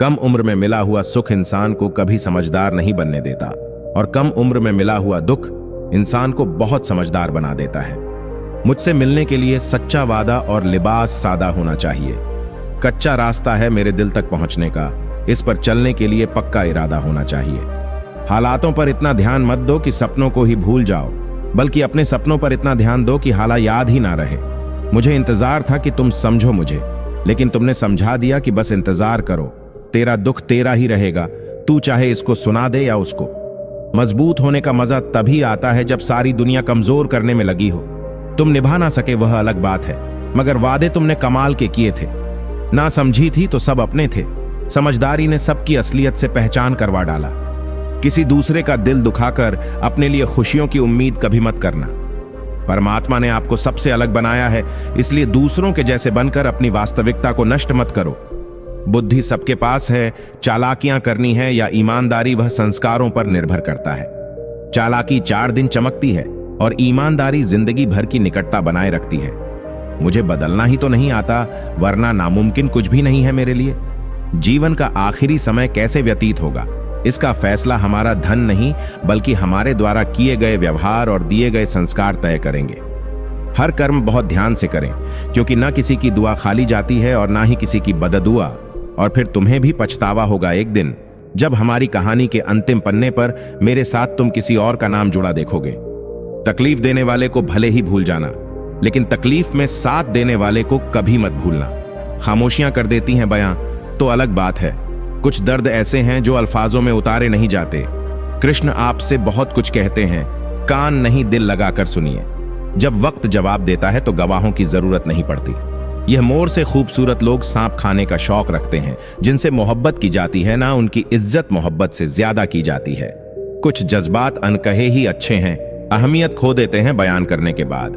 कम उम्र में मिला हुआ सुख इंसान को कभी समझदार नहीं बनने देता और कम उम्र में मिला हुआ दुख इंसान को बहुत समझदार बना देता है। मुझसे मिलने के लिए सच्चा वादा और लिबास सादा होना चाहिए। कच्चा रास्ता है मेरे दिल तक पहुंचने का, इस पर चलने के लिए पक्का इरादा होना चाहिए। हालातों पर इतना ध्यान मत दो कि सपनों को ही भूल जाओ, बल्कि अपने सपनों पर इतना ध्यान दो कि हालात याद ही ना रहे। मुझे इंतजार था कि तुम समझो मुझे, लेकिन तुमने समझा दिया कि बस इंतजार करो, तेरा दुख तेरा ही रहेगा, तू चाहे इसको सुना दे या उसको। मजबूत होने का मजा तभी आता है जब सारी दुनिया कमजोर करने में लगी हो। तुम निभा ना सके वह अलग बात है, मगर वादे तुमने कमाल के किए थे। ना समझी थी तो सब अपने थे। समझदारी ने सबकी असलियत से पहचान करवा डाला। किसी दूसरे का दिल दुखाकर अपने लिए खुशियों की उम्मीद कभी मत करना। परमात्मा ने आपको सबसे अलग बनाया है, इसलिए दूसरों के जैसे बनकर अपनी वास्तविकता को नष्ट मत करो। बुद्धि सबके पास है, चालाकियां करनी है या ईमानदारी वह संस्कारों पर निर्भर करता है। चालाकी 4 दिन चमकती है और ईमानदारी जिंदगी भर की निकटता बनाए रखती है। मुझे बदलना ही तो नहीं आता, वरना नामुमकिन कुछ भी नहीं है मेरे लिए। जीवन का आखिरी समय कैसे व्यतीत होगा, इसका फैसला हमारा धन नहीं बल्कि हमारे द्वारा किए गए व्यवहार और दिए गए संस्कार तय करेंगे। हर कर्म बहुत ध्यान से करें, क्योंकि न किसी की दुआ खाली जाती है और ना ही किसी की बददुआ। और फिर तुम्हें भी पछतावा होगा एक दिन, जब हमारी कहानी के अंतिम पन्ने पर मेरे साथ तुम किसी और का नाम जुड़ा देखोगे। तकलीफ देने वाले को भले ही भूल जाना, लेकिन तकलीफ में साथ देने वाले को कभी मत भूलना। खामोशियां कर देती हैं बयां तो अलग बात है। कुछ दर्द ऐसे हैं जो अल्फाजों में उतारे नहीं जाते। कृष्ण आपसे बहुत कुछ कहते हैं, कान नहीं दिल लगाकर सुनिए। जब वक्त जवाब देता है तो गवाहों की जरूरत नहीं पड़ती। यह मोर से खूबसूरत लोग सांप खाने का शौक रखते हैं, जिनसे मोहब्बत की जाती है ना उनकी इज्जत मोहब्बत से ज्यादा की जाती है। कुछ जज्बात अनकहे ही अच्छे हैं, अहमियत खो देते हैं बयान करने के बाद।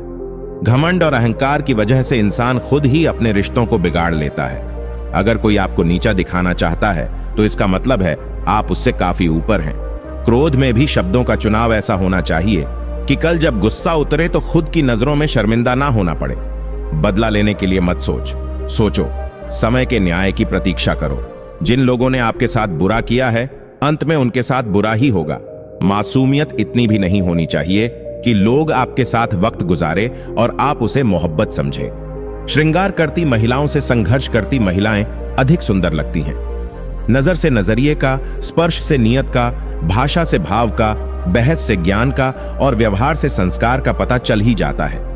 घमंड और अहंकार की वजह से इंसान खुद ही अपने रिश्तों को बिगाड़ लेता है। अगर कोई आपको नीचा दिखाना चाहता है तो इसका मतलब है आप उससे काफी ऊपर हैं। क्रोध में भी शब्दों का चुनाव ऐसा होना चाहिए कि कल जब गुस्सा उतरे तो खुद की नजरों में शर्मिंदा ना होना पड़े। बदला लेने के लिए मत सोचो, समय के न्याय की प्रतीक्षा करो। जिन लोगों ने आपके साथ बुरा किया है, अंत में उनके साथ बुरा ही होगा। मासूमियत इतनी भी नहीं होनी चाहिए कि लोग आपके साथ वक्त गुजारे और आप उसे मोहब्बत समझे। श्रृंगार करती महिलाओं से संघर्ष करती महिलाएं अधिक सुंदर लगती हैं। नजर से नजरिए का, स्पर्श से नियत का, भाषा से भाव का, बहस से ज्ञान का और व्यवहार से संस्कार का पता चल ही जाता है।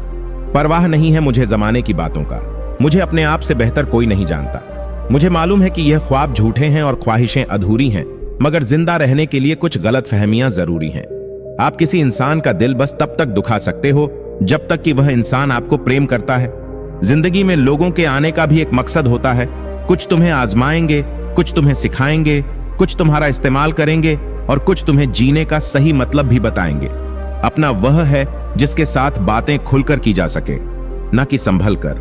परवाह नहीं है मुझे जमाने की बातों का, मुझे अपने आप से बेहतर कोई नहीं जानता। मुझे मालूम है कि यह ख्वाब झूठे हैं और ख्वाहिशें अधूरी हैं, मगर जिंदा रहने के लिए कुछ गलतफहमियां जरूरी हैं। आप किसी इंसान का दिल बस तब तक दुखा सकते हो जब तक कि वह इंसान आपको प्रेम करता है। जिंदगी में लोगों के आने का भी एक मकसद होता है। कुछ तुम्हें आजमाएंगे, कुछ तुम्हें सिखाएंगे, कुछ तुम्हारा इस्तेमाल करेंगे और कुछ तुम्हें जीने का सही मतलब भी बताएंगे। अपना वह है जिसके साथ बातें खुलकर की जा सके, न कि संभल कर।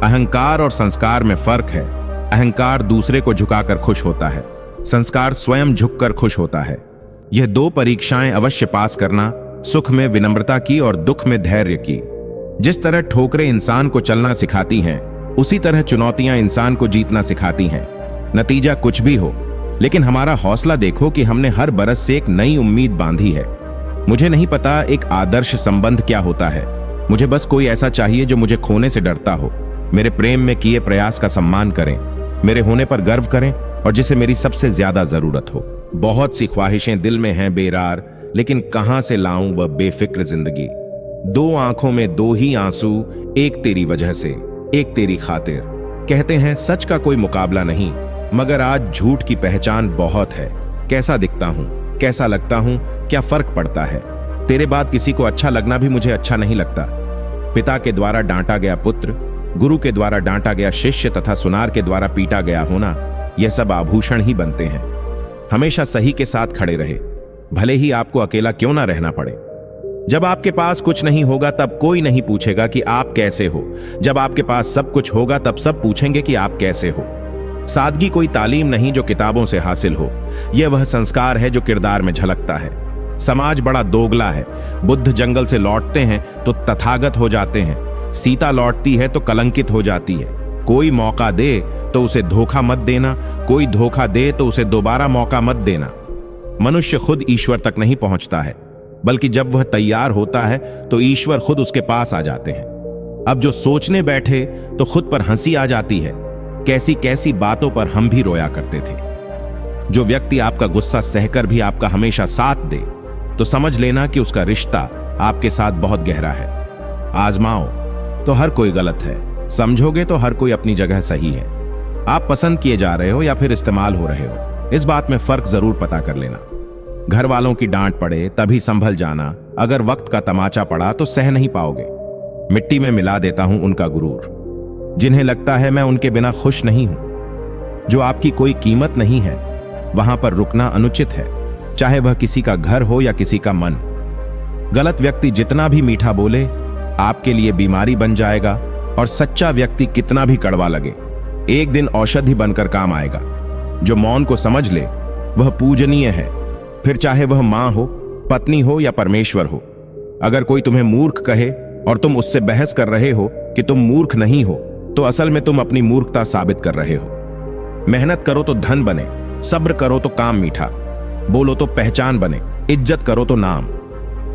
अहंकार और संस्कार में फर्क है। अहंकार दूसरे को झुकाकर खुश होता है, संस्कार स्वयं झुककर खुश होता है। यह 2 परीक्षाएं अवश्य पास करना, सुख में विनम्रता की और दुख में धैर्य की। जिस तरह ठोकरें इंसान को चलना सिखाती हैं, उसी तरह चुनौतियां इंसान को जीतना सिखाती हैं। नतीजा कुछ भी हो, लेकिन हमारा हौसला देखो कि हमने हर बरस से एक नई उम्मीद बांधी है। मुझे नहीं पता एक आदर्श संबंध क्या होता है, मुझे बस कोई ऐसा चाहिए जो मुझे खोने से डरता हो, मेरे प्रेम में किए प्रयास का सम्मान करें, मेरे होने पर गर्व करें और जिसे मेरी सबसे ज्यादा जरूरत हो। बहुत सी ख्वाहिशें दिल में हैं बेरार, लेकिन कहां से लाऊं वह बेफिक्र जिंदगी। 2 आंखों में 2 ही आंसू, एक तेरी वजह से, एक तेरी खातिर। कहते हैं सच का कोई मुकाबला नहीं, मगर आज झूठ की पहचान बहुत है। कैसा दिखता हूं, कैसा लगता हूं, क्या फर्क पड़ता है। तेरे बाद किसी को अच्छा लगना भी मुझे अच्छा नहीं लगता। पिता के द्वारा डांटा गया पुत्र, गुरु के द्वारा डांटा गया शिष्य तथा सुनार के द्वारा पीटा गया होना, यह सब आभूषण ही बनते हैं। हमेशा सही के साथ खड़े रहे, भले ही आपको अकेला क्यों ना रहना पड़े। जब आपके पास कुछ नहीं होगा तब कोई नहीं पूछेगा कि आप कैसे हो। जब आपके पास सब कुछ होगा तब सब पूछेंगे कि आप कैसे हो। सादगी कोई तालीम नहीं जो किताबों से हासिल हो, यह वह संस्कार है जो किरदार में झलकता है। समाज बड़ा दोगला है। बुद्ध जंगल से लौटते हैं तो तथागत हो जाते हैं, सीता लौटती है तो कलंकित हो जाती है। कोई मौका दे तो उसे धोखा मत देना, कोई धोखा दे तो उसे दोबारा मौका मत देना। मनुष्य खुद ईश्वर तक नहीं पहुंचता है, बल्कि जब वह तैयार होता है तो ईश्वर खुद उसके पास आ जाते हैं। अब जो सोचने बैठे तो खुद पर हंसी आ जाती है। कैसी कैसी बातों पर हम भी रोया करते थे। जो व्यक्ति आपका गुस्सा सहकर भी आपका हमेशा साथ दे तो समझ लेना कि उसका रिश्ता आपके साथ बहुत गहरा है। आजमाओ तो हर कोई गलत है, समझोगे तो हर कोई अपनी जगह सही है। आप पसंद किए जा रहे हो या फिर इस्तेमाल हो रहे हो, इस बात में फर्क जरूर पता कर लेना। घर वालों की डांट पड़े तभी संभल जाना, अगर वक्त का तमाचा पड़ा तो सह नहीं पाओगे। मिट्टी में मिला देता हूं उनका गुरूर, जिन्हें लगता है मैं उनके बिना खुश नहीं हूं। जो आपकी कोई कीमत नहीं है वहां पर रुकना अनुचित है, चाहे वह किसी का घर हो या किसी का मन। गलत व्यक्ति जितना भी मीठा बोले आपके लिए बीमारी बन जाएगा, और सच्चा व्यक्ति कितना भी कड़वा लगे एक दिन औषधि बनकर काम आएगा। जो मौन को समझ ले वह पूजनीय है, फिर चाहे वह मां हो, पत्नी हो या परमेश्वर हो। अगर कोई तुम्हें मूर्ख कहे और तुम उससे बहस कर रहे हो कि तुम मूर्ख नहीं हो, तो असल में तुम अपनी मूर्खता साबित कर रहे हो। मेहनत करो तो धन बने, सब्र करो तो काम मीठा, बोलो तो पहचान बने, इज्जत करो तो नाम।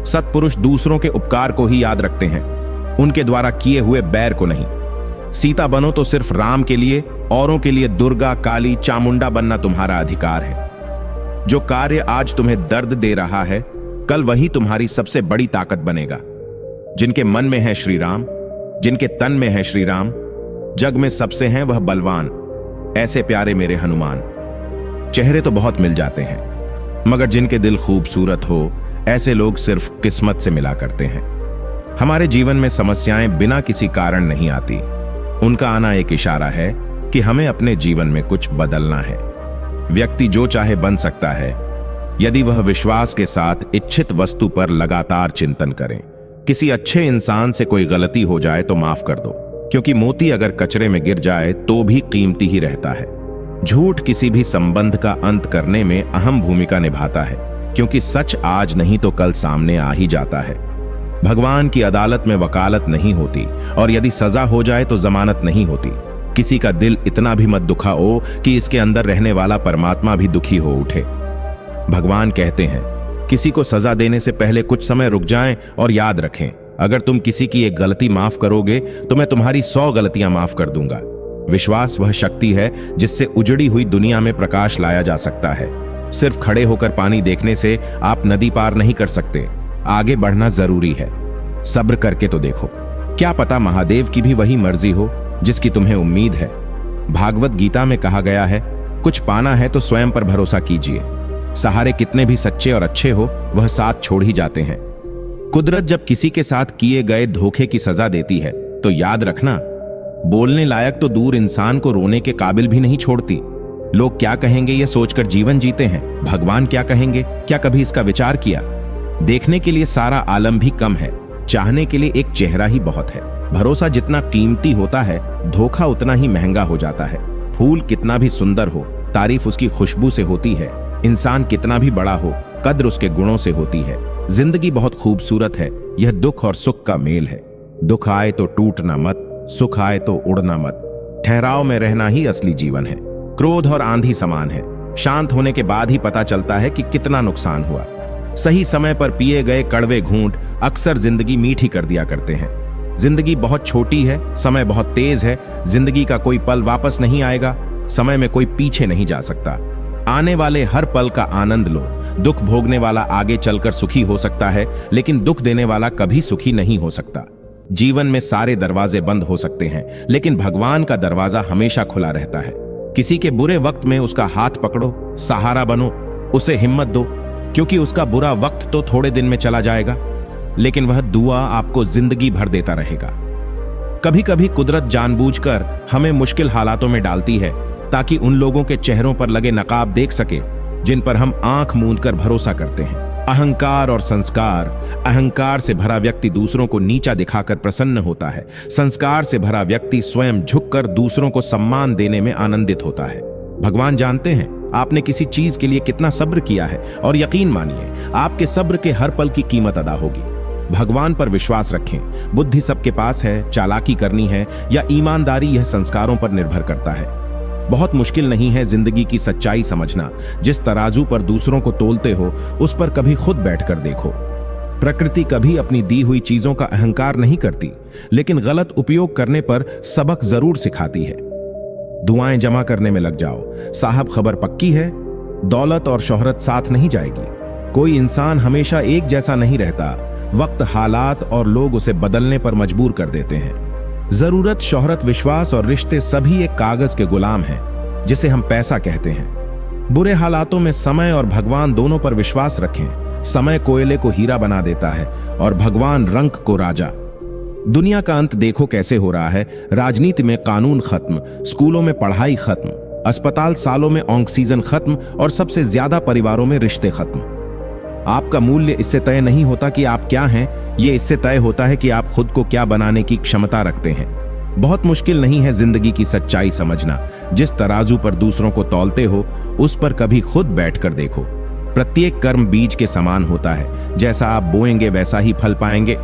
सत्पुरुष दूसरों के उपकार को ही याद रखते हैं, उनके द्वारा किए हुए बैर को नहीं। सीता बनो तो सिर्फ राम के लिए, औरों के लिए दुर्गा, काली, चामुंडा बनना तुम्हारा अधिकार है। जो कार्य आज तुम्हें दर्द दे रहा है कल वही तुम्हारी सबसे बड़ी ताकत बनेगा। जिनके मन में है श्री राम, जिनके तन में है श्री राम, जग में सबसे हैं वह बलवान। ऐसे प्यारे मेरे हनुमान। चेहरे तो बहुत मिल जाते हैं, मगर जिनके दिल खूबसूरत हो ऐसे लोग सिर्फ किस्मत से मिला करते हैं। हमारे जीवन में समस्याएं बिना किसी कारण नहीं आती, उनका आना एक इशारा है कि हमें अपने जीवन में कुछ बदलना है। व्यक्ति जो चाहे बन सकता है यदि वह विश्वास के साथ इच्छित वस्तु पर लगातार चिंतन करे। किसी अच्छे इंसान से कोई गलती हो जाए तो माफ कर दो, क्योंकि मोती अगर कचरे में गिर जाए तो भी कीमती ही रहता है। झूठ किसी भी संबंध का अंत करने में अहम भूमिका निभाता है, क्योंकि सच आज नहीं तो कल सामने आ ही जाता है। भगवान की अदालत में वकालत नहीं होती, और यदि सजा हो जाए तो जमानत नहीं होती। किसी का दिल इतना भी मत दुखाओ कि इसके अंदर रहने वाला परमात्मा भी दुखी हो उठे। भगवान कहते हैं किसी को सजा देने से पहले कुछ समय रुक जाएं और याद रखें, अगर तुम किसी की एक गलती माफ करोगे तो मैं तुम्हारी 100 गलतियां माफ कर दूंगा। विश्वास वह शक्ति है जिससे उजड़ी हुई दुनिया में प्रकाश लाया जा सकता है। सिर्फ खड़े होकर पानी देखने से आप नदी पार नहीं कर सकते, आगे बढ़ना जरूरी है। सब्र करके तो देखो, क्या पता महादेव की भी वही मर्जी हो जिसकी तुम्हें उम्मीद है। भागवत गीता में कहा गया है, कुछ पाना है तो स्वयं पर भरोसा कीजिए। सहारे कितने भी सच्चे और अच्छे हो वह साथ छोड़ ही जाते हैं। कुदरत जब किसी के साथ किए गए धोखे की सजा देती है तो याद रखना, बोलने लायक तो दूर इंसान को रोने के काबिल भी नहीं छोड़ती। लोग क्या कहेंगे ये सोचकर जीवन जीते हैं, भगवान क्या कहेंगे क्या कभी इसका विचार किया। देखने के लिए सारा आलम भी कम है, चाहने के लिए एक चेहरा ही बहुत है। भरोसा जितना कीमती होता है धोखा उतना ही महंगा हो जाता है। फूल कितना भी सुंदर हो तारीफ उसकी खुशबू से होती है। इंसान कितना भी बड़ा हो कद्र उसके गुणों से होती है। जिंदगी बहुत खूबसूरत है, यह दुख और सुख का मेल है। दुख आए तो टूटना मत, सुख आए तो उड़ना मत। ठहराव में रहना ही असली जीवन है। क्रोध और आंधी समान है, शांत होने के बाद ही पता चलता है कि कितना नुकसान हुआ। सही समय पर पिए गए कड़वे घूंट अक्सर जिंदगी मीठी कर दिया करते हैं। जिंदगी बहुत छोटी है, समय बहुत तेज है। जिंदगी का कोई पल वापस नहीं आएगा, समय में कोई पीछे नहीं जा सकता। आने वाले हर पल का आनंद लो। दुख भोगने वाला आगे चलकर सुखी हो सकता है, लेकिन दुख देने वाला कभी सुखी नहीं हो सकता। जीवन में सारे दरवाजे बंद हो सकते हैं, लेकिन भगवान का दरवाजा हमेशा खुला रहता है। किसी के बुरे वक्त में उसका हाथ पकड़ो, सहारा बनो, उसे हिम्मत दो, क्योंकि उसका बुरा वक्त तो थोड़े दिन में चला जाएगा, लेकिन वह दुआ आपको जिंदगी भर देता रहेगा। कभी कभी कुदरत जानबूझकर हमें मुश्किल हालातों में डालती है ताकि उन लोगों के चेहरों पर लगे नकाब देख सके जिन पर हम आंख मूंद कर भरोसा करते हैं। अहंकार और संस्कार। अहंकार से भरा व्यक्ति दूसरों को नीचा दिखाकर प्रसन्न होता है। संस्कार से भरा व्यक्ति स्वयं झुककर दूसरों को सम्मान देने में आनंदित होता है। भगवान जानते हैं आपने किसी चीज के लिए कितना सब्र किया है, और यकीन मानिए आपके सब्र के हर पल की कीमत अदा होगी। भगवान पर विश्वास रखें। बुद्धि सबके पास है, चालाकी करनी है या ईमानदारी, यह संस्कारों पर निर्भर करता है। बहुत मुश्किल नहीं है जिंदगी की सच्चाई समझना। जिस तराजू पर दूसरों को तोलते हो उस पर कभी खुद बैठकर देखो। प्रकृति कभी अपनी दी हुई चीजों का अहंकार नहीं करती, लेकिन गलत उपयोग करने पर सबक जरूर सिखाती है। दुआएं जमा करने में लग जाओ, साहब खबर पक्की है, दौलत और शोहरत साथ नहीं जाएगी। कोई इंसान हमेशा एक जैसा नहीं रहता। वक्त, हालात और लोग उसे बदलने पर मजबूर कर देते हैं। जरूरत, शोहरत, विश्वास और रिश्ते सभी एक कागज के गुलाम हैं जिसे हम पैसा कहते हैं। बुरे हालातों में समय और भगवान दोनों पर विश्वास रखें। समय कोयले को हीरा बना देता है और भगवान रंक को राजा। दुनिया का अंत देखो कैसे हो रहा है। राजनीति में कानून खत्म, स्कूलों में पढ़ाई खत्म, अस्पताल सालों में ऑक्सीजन खत्म और सबसे ज्यादा परिवारों में रिश्ते खत्म। आपका मूल्य इससे तय नहीं होता कि आप क्या हैं, ये इससे तय होता है कि आप खुद को क्या बनाने की क्षमता रखते हैं। बहुत मुश्किल नहीं है जिंदगी की सच्चाई समझना। जिस तराजू पर दूसरों को तौलते हो उस पर कभी खुद बैठकर देखो। प्रत्येक कर्म बीज के समान होता है, जैसा आप बोएंगे वैसा ही फल पाएंगे।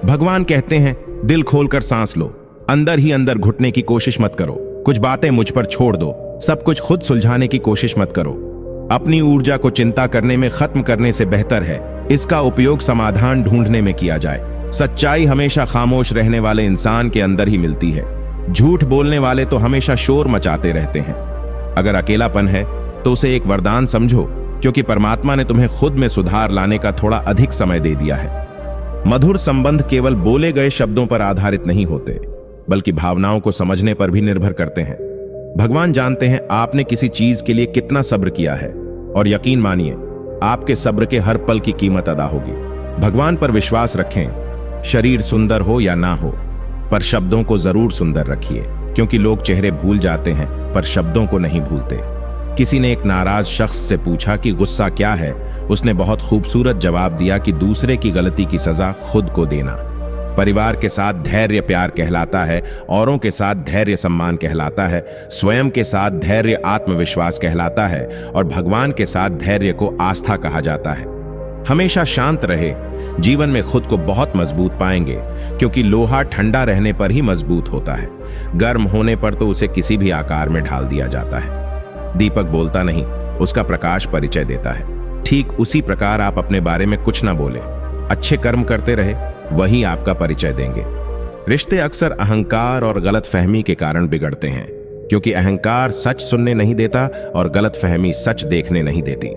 भगवान कहते हैं, दिल खोलकर सांस लो, अंदर ही अंदर घुटने की कोशिश मत करो। कुछ बातें मुझ पर छोड़ दो, सब कुछ खुद सुलझाने की कोशिश मत करो। अपनी ऊर्जा को चिंता करने में खत्म करने से बेहतर है इसका उपयोग समाधान ढूंढने में किया जाए। सच्चाई हमेशा खामोश रहने वाले इंसान के अंदर ही मिलती है। झूठ बोलने वाले तो हमेशा शोर मचाते रहते हैं। अगर अकेलापन है तो उसे एक वरदान समझो, क्योंकि परमात्मा ने तुम्हें खुद में सुधार लाने का थोड़ा अधिक समय दे दिया है। मधुर संबंध केवल बोले गए शब्दों पर आधारित नहीं होते, बल्कि भावनाओं को समझने पर भी निर्भर करते हैं। भगवान जानते हैं आपने किसी चीज के लिए कितना सब्र किया है, और यकीन मानिए आपके सब्र के हर पल की कीमत अदा होगी। भगवान पर विश्वास रखें। शरीर सुंदर हो या ना हो, पर शब्दों को जरूर सुंदर रखिए, क्योंकि लोग चेहरे भूल जाते हैं पर शब्दों को नहीं भूलते। किसी ने एक नाराज शख्स से पूछा कि गुस्सा क्या है। उसने बहुत खूबसूरत जवाब दिया कि दूसरे की गलती की सजा खुद को देना। परिवार के साथ धैर्य प्यार कहलाता है, औरों के साथ धैर्य सम्मान कहलाता है, स्वयं के साथ धैर्य आत्मविश्वास कहलाता है, और भगवान के साथ धैर्य को आस्था कहा जाता है। हमेशा शांत रहे, जीवन में खुद को बहुत मजबूत पाएंगे, क्योंकि लोहा ठंडा रहने पर ही मजबूत होता है। गर्म होने पर तो उसे किसी भी आकार में ढाल दिया जाता है। दीपक बोलता नहीं, उसका प्रकाश परिचय देता है। ठीक उसी प्रकार आप अपने बारे में कुछ ना बोले, अच्छे कर्म करते रहे, वही आपका परिचय देंगे। रिश्ते अक्सर अहंकार और गलतफहमी के कारण बिगड़ते हैं, क्योंकि अहंकार सच सुनने नहीं देता और गलतफहमी सच देखने नहीं देती।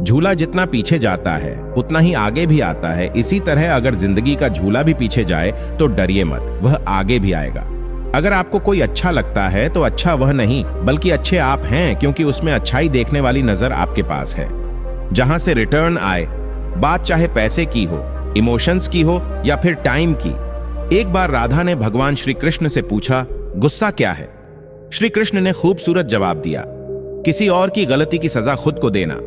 झूला जितना पीछे जाता है उतना ही आगे भी आता है। इसी तरह अगर जिंदगी का झूला भी पीछे जाए तो डरिए मत, वह आगे भी आएगा। अगर आपको कोई अच्छा लगता है तो अच्छा वह नहीं, बल्कि अच्छे आप हैं, क्योंकि उसमें अच्छाई देखने वाली नजर आपके पास है। जहां से रिटर्न आए, बात चाहे पैसे की हो, इमोशंस की हो या फिर टाइम की। एक बार राधा ने भगवान श्री कृष्ण से पूछा, गुस्सा क्या है? श्री कृष्ण ने खूबसूरत जवाब दिया, किसी और की गलती की सजा खुद को देना।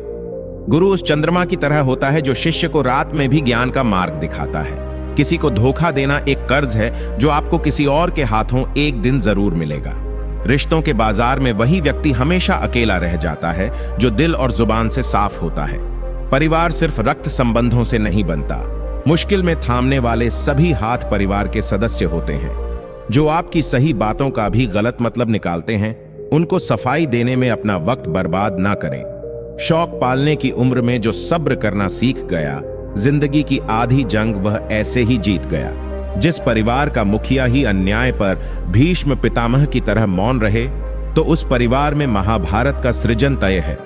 गुरु उस चंद्रमा की तरह होता है जो शिष्य को रात में भी ज्ञान का मार्ग दिखाता है। किसी को धोखा देना एक कर्ज है जो आपको किसी और के हाथों एक दिन जरूर मिलेगा। रिश्तों के बाजार में वही व्यक्ति हमेशा अकेला रह जाता है जो दिल और जुबान से साफ होता है। परिवार सिर्फ रक्त संबंधों से नहीं बनता, मुश्किल में थामने वाले सभी हाथ परिवार के सदस्य होते हैं। जो आपकी सही बातों का भी गलत मतलब निकालते हैं, उनको सफाई देने में अपना वक्त बर्बाद ना करें। शौक पालने की उम्र में जो सब्र करना सीख गया, जिंदगी की आधी जंग वह ऐसे ही जीत गया। जिस परिवार का मुखिया ही अन्याय पर भीष्म पितामह की तरह मौन रहे, तो उस परिवार में महाभारत का सृजन तय है।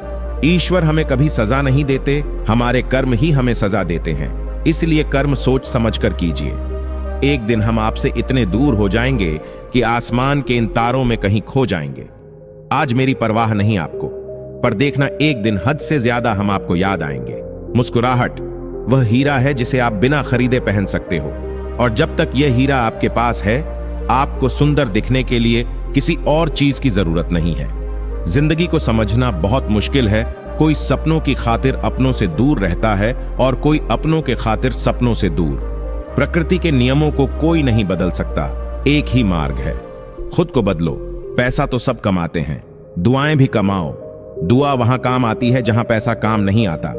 ईश्वर हमें कभी सजा नहीं देते, हमारे कर्म ही हमें सजा देते हैं। इसलिए कर्म सोच समझकर कीजिए। एक दिन हम आपसे इतने दूर हो जाएंगे कि आसमान के इन तारों में कहीं खो जाएंगे। आज मेरी परवाह नहीं आपको, पर देखना एक दिन हद से ज्यादा हम आपको याद आएंगे। मुस्कुराहट वह हीरा है जिसे आप बिना खरीदे पहन सकते हो, और जब तक यह हीरा आपके पास है, आपको सुंदर दिखने के लिए किसी और चीज की जरूरत नहीं है। जिंदगी को समझना बहुत मुश्किल है। कोई सपनों की खातिर अपनों से दूर रहता है और कोई अपनों के खातिर सपनों से दूर। प्रकृति के नियमों को कोई नहीं बदल सकता, एक ही मार्ग है, खुद को बदलो। पैसा तो सब कमाते हैं, दुआएं भी कमाओ। दुआ वहां काम आती है जहां पैसा काम नहीं आता।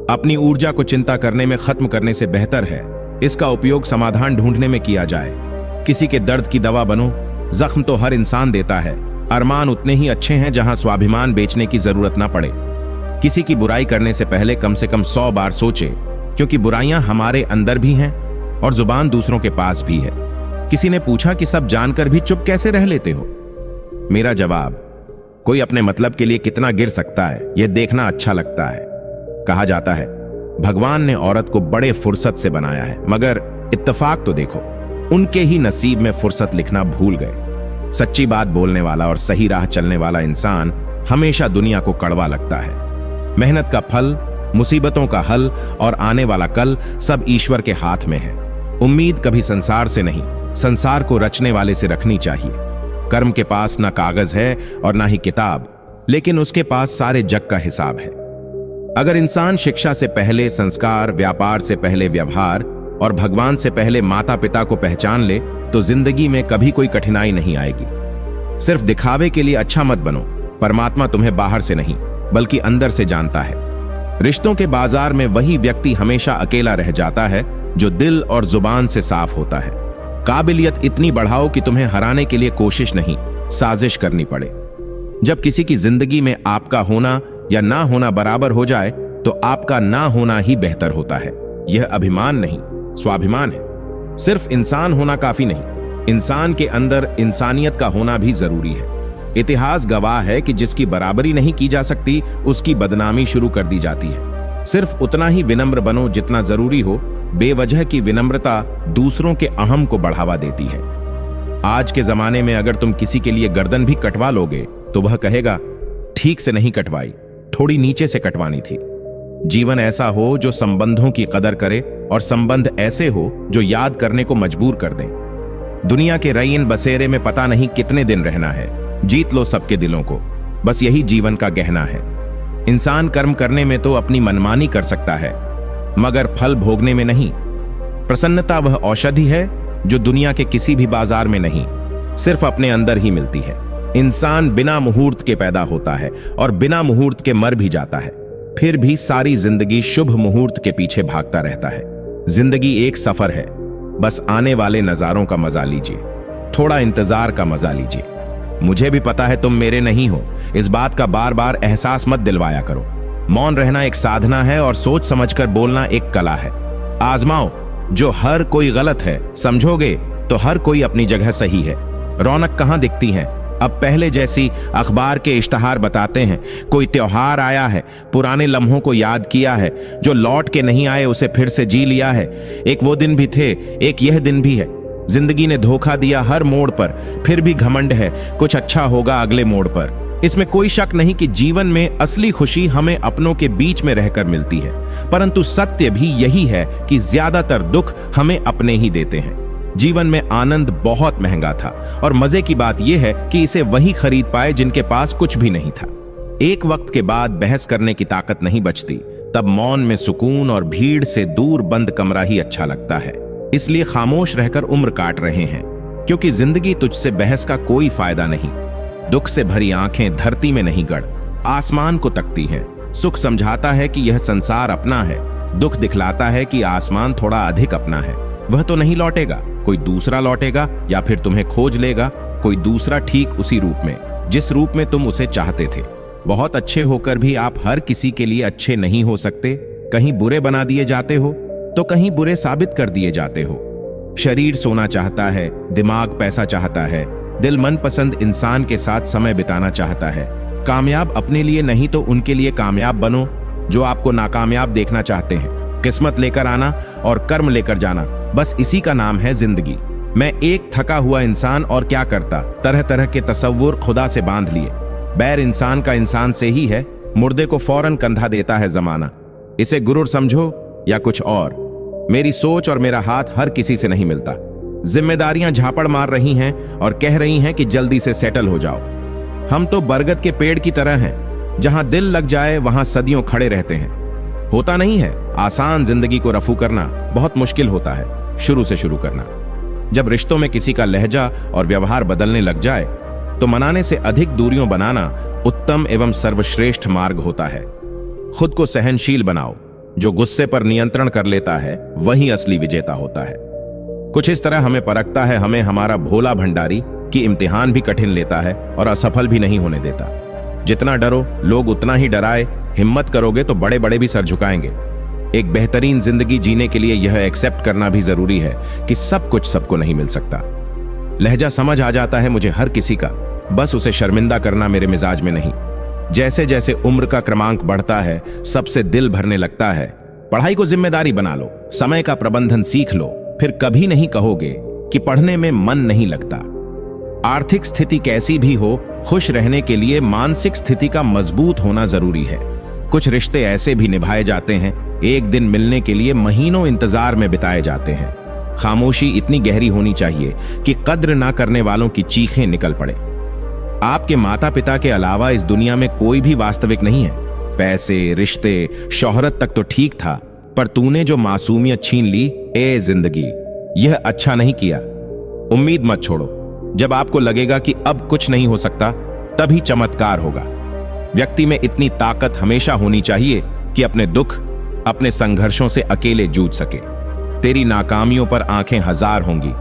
अपनी ऊर्जा को चिंता करने में खत्म करने से बेहतर है इसका उपयोग समाधान ढूंढने में किया जाए। किसी के दर्द की दवा बनो। जख्म तो हर इंसान देता है। अरमान उतने ही अच्छे हैं जहां स्वाभिमान बेचने की जरूरत ना पड़े। किसी की बुराई करने से पहले कम से कम 100 बार सोचे, क्योंकि बुराइयां हमारे अंदर भी हैं और जुबान दूसरों के पास भी है। किसी ने पूछा कि सब जानकर भी चुप कैसे रह लेते हो? मेरा जवाब, कोई अपने मतलब के लिए कितना गिर सकता है यह देखना अच्छा लगता है। कहा जाता है भगवान ने औरत को बड़े फुर्सत से बनाया है, मगर इत्तेफाक तो देखो, उनके ही नसीब में फुर्सत लिखना भूल गए। सच्ची बात बोलने वाला और सही राह चलने वाला इंसान हमेशा दुनिया को कड़वा लगता है। मेहनत का फल, मुसीबतों का हल और आने वाला कल सब ईश्वर के हाथ में है। उम्मीद कभी संसार से नहीं, संसार को रचने वाले से रखनी चाहिए। कर्म के पास ना कागज है और ना ही किताब, लेकिन उसके पास सारे जग का हिसाब है। अगर इंसान शिक्षा से पहले संस्कार, व्यापार से पहले व्यवहार और भगवान से पहले माता पिता को पहचान ले तो जिंदगी में कभी कोई कठिनाई नहीं आएगी। सिर्फ दिखावे के लिए अच्छा मत बनो। परमात्मा तुम्हें बाहर से नहीं बल्कि अंदर से जानता है। रिश्तों के बाजार में वही व्यक्ति हमेशा अकेला रह जाता है जो दिल और जुबान से साफ होता है। काबिलियत इतनी बढ़ाओ कि तुम्हें हराने के लिए कोशिश नहीं, साजिश करनी पड़े। जब किसी की जिंदगी में आपका होना या ना होना बराबर हो जाए तो आपका ना होना ही बेहतर होता है। यह अभिमान नहीं, स्वाभिमान है। सिर्फ इंसान होना काफी नहीं, इंसान के अंदर इंसानियत का होना भी जरूरी है। इतिहास गवाह है कि जिसकी बराबरी नहीं की जा सकती उसकी बदनामी शुरू कर दी जाती है। सिर्फ उतना ही विनम्र बनो जितना जरूरी हो। बेवजह की विनम्रता दूसरों के अहम को बढ़ावा देती है। आज के जमाने में अगर तुम किसी के लिए गर्दन भी कटवा लोगे तो वह कहेगा ठीक से नहीं कटवाई, थोड़ी नीचे से कटवानी थी। जीवन ऐसा हो जो संबंधों की कदर करे और संबंध ऐसे हो जो याद करने को मजबूर कर दें। दुनिया के रईन बसेरे में पता नहीं कितने दिन रहना है। जीत लो सबके दिलों को, बस यही जीवन का गहना है। इंसान कर्म करने में तो अपनी मनमानी कर सकता है, मगर फल भोगने में नहीं। प्रसन्नता वह औषधि है जो दुनिया के किसी भी बाजार में नहीं, सिर्फ अपने अंदर ही मिलती है। इंसान बिना मुहूर्त के पैदा होता है और बिना मुहूर्त के मर भी जाता है, फिर भी सारी जिंदगी शुभ मुहूर्त के पीछे भागता रहता है। जिंदगी एक सफर है, बस आने वाले नजारों का मजा लीजिए, थोड़ा इंतजार का मजा लीजिए। मुझे भी पता है तुम मेरे नहीं हो, इस बात का बार बार एहसास मत दिलवाया करो। मौन रहना एक साधना है और सोच समझकर बोलना एक कला है। आजमाओ, जो हर कोई गलत है समझोगे तो हर कोई अपनी जगह सही है। रौनक कहां दिखती है अब पहले जैसी? अखबार के इश्तहार बताते हैं कोई त्योहार आया है, पुराने लम्हों को याद किया है, जो लौट के नहीं आए उसे फिर से जी लिया है। एक वो दिन भी थे, एक यह दिन भी है। जिंदगी ने धोखा दिया हर मोड़ पर, फिर भी घमंड है कुछ अच्छा होगा अगले मोड़ पर। इसमें कोई शक नहीं कि जीवन में असली खुशी हमें अपनों के बीच में रहकर मिलती है, परंतु सत्य भी यही है कि ज्यादातर दुख हमें अपने ही देते हैं। जीवन में आनंद बहुत महंगा था और मजे की बात यह है कि इसे वही खरीद पाए जिनके पास कुछ भी नहीं था। एक वक्त के बाद बहस करने की ताकत नहीं बचती, तब मौन में सुकून और भीड़ से दूर बंद कमरा ही अच्छा लगता है। इसलिए खामोश रहकर उम्र काट रहे हैं, क्योंकि जिंदगी तुझसे बहस का कोई फायदा नहीं। दुख से भरी आंखें धरती में नहीं गड़, आसमान को तकती हैं। सुख समझाता है कि यह संसार अपना है, दुख दिखलाता है कि आसमान थोड़ा अधिक अपना है। वह तो नहीं लौटेगा, कोई दूसरा लौटेगा, या फिर तुम्हें खोज लेगा कोई दूसरा ठीक उसी रूप में जिस रूप में तुम उसे चाहते थे। बहुत अच्छे होकर भी आप हर किसी के लिए अच्छे नहीं हो सकते। कहीं बुरे बना दिए जाते हो तो कहीं बुरे साबित कर दिए जाते हो। शरीर सोना चाहता है, दिमाग पैसा चाहता है, दिल मनपसंद इंसान के साथ समय बिताना चाहता है। कामयाब अपने लिए नहीं तो उनके लिए कामयाब बनो जो आपको नाकामयाब देखना चाहते हैं। किस्मत लेकर आना और कर्म लेकर जाना, बस इसी का नाम है जिंदगी। मैं एक थका हुआ इंसान और क्या करता, तरह तरह के तसव्वुर खुदा से बांध लिए। बैर इंसान का इंसान से ही है, मुर्दे को फौरन कंधा देता है जमाना। इसे गुरूर समझो या कुछ और, मेरी सोच और मेरा हाथ हर किसी से नहीं मिलता। जिम्मेदारियां झापड़ मार रही हैं और कह रही हैं कि जल्दी से सेटल हो जाओ। हम तो बरगद के पेड़ की तरह हैं, जहां दिल लग जाए वहां सदियों खड़े रहते हैं। होता नहीं है आसान जिंदगी को रफू करना, बहुत मुश्किल होता है शुरू से शुरू करना। जब रिश्तों में किसी का लहजा और व्यवहार बदलने लग जाए तो मनाने से अधिक दूरियों बनाना उत्तम एवं सर्वश्रेष्ठ मार्ग होता है। खुद को सहनशील बनाओ, जो गुस्से पर नियंत्रण कर लेता है वही असली विजेता होता है। कुछ इस तरह हमें परखता है, हमें हमारा भोला भंडारी कि इम्तिहान भी कठिन लेता है और असफल भी नहीं होने देता। जितना डरो लोग उतना ही डराए, हिम्मत करोगे तो बड़े बड़े भी सर झुकाएंगे। एक बेहतरीन जिंदगी जीने के लिए यह एक्सेप्ट करना भी जरूरी है कि सब कुछ सबको नहीं मिल सकता। लहजा समझ आ जाता है मुझे हर किसी का, बस उसे शर्मिंदा करना मेरे मिजाज में नहीं। जैसे जैसे उम्र का क्रमांक बढ़ता है सबसे दिल भरने लगता है। पढ़ाई को जिम्मेदारी बना लो, समय का प्रबंधन सीख लो, फिर कभी नहीं कहोगे कि पढ़ने में मन नहीं लगता। आर्थिक स्थिति कैसी भी हो, खुश रहने के लिए मानसिक स्थिति का मजबूत होना जरूरी है। कुछ रिश्ते ऐसे भी निभाए जाते हैं, एक दिन मिलने के लिए महीनों इंतजार में बिताए जाते हैं। खामोशी इतनी गहरी होनी चाहिए कि कद्र ना करने वालों की चीखें निकल पड़े। आपके माता पिता के अलावा इस दुनिया में कोई भी वास्तविक नहीं है। पैसे, रिश्ते, शोहरत तक तो ठीक था, पर तूने जो मासूमियत छीन ली, ए जिंदगी, यह अच्छा नहीं किया। उम्मीद मत छोड़ो। जब आपको लगेगा कि अब कुछ नहीं हो सकता, तभी चमत्कार होगा। व्यक्ति में इतनी ताकत हमेशा होनी चाहिए कि अपने दुख, अपने संघर्षों से अकेले जूझ सके। तेरी नाकामियों पर आंखें हजार होंगी,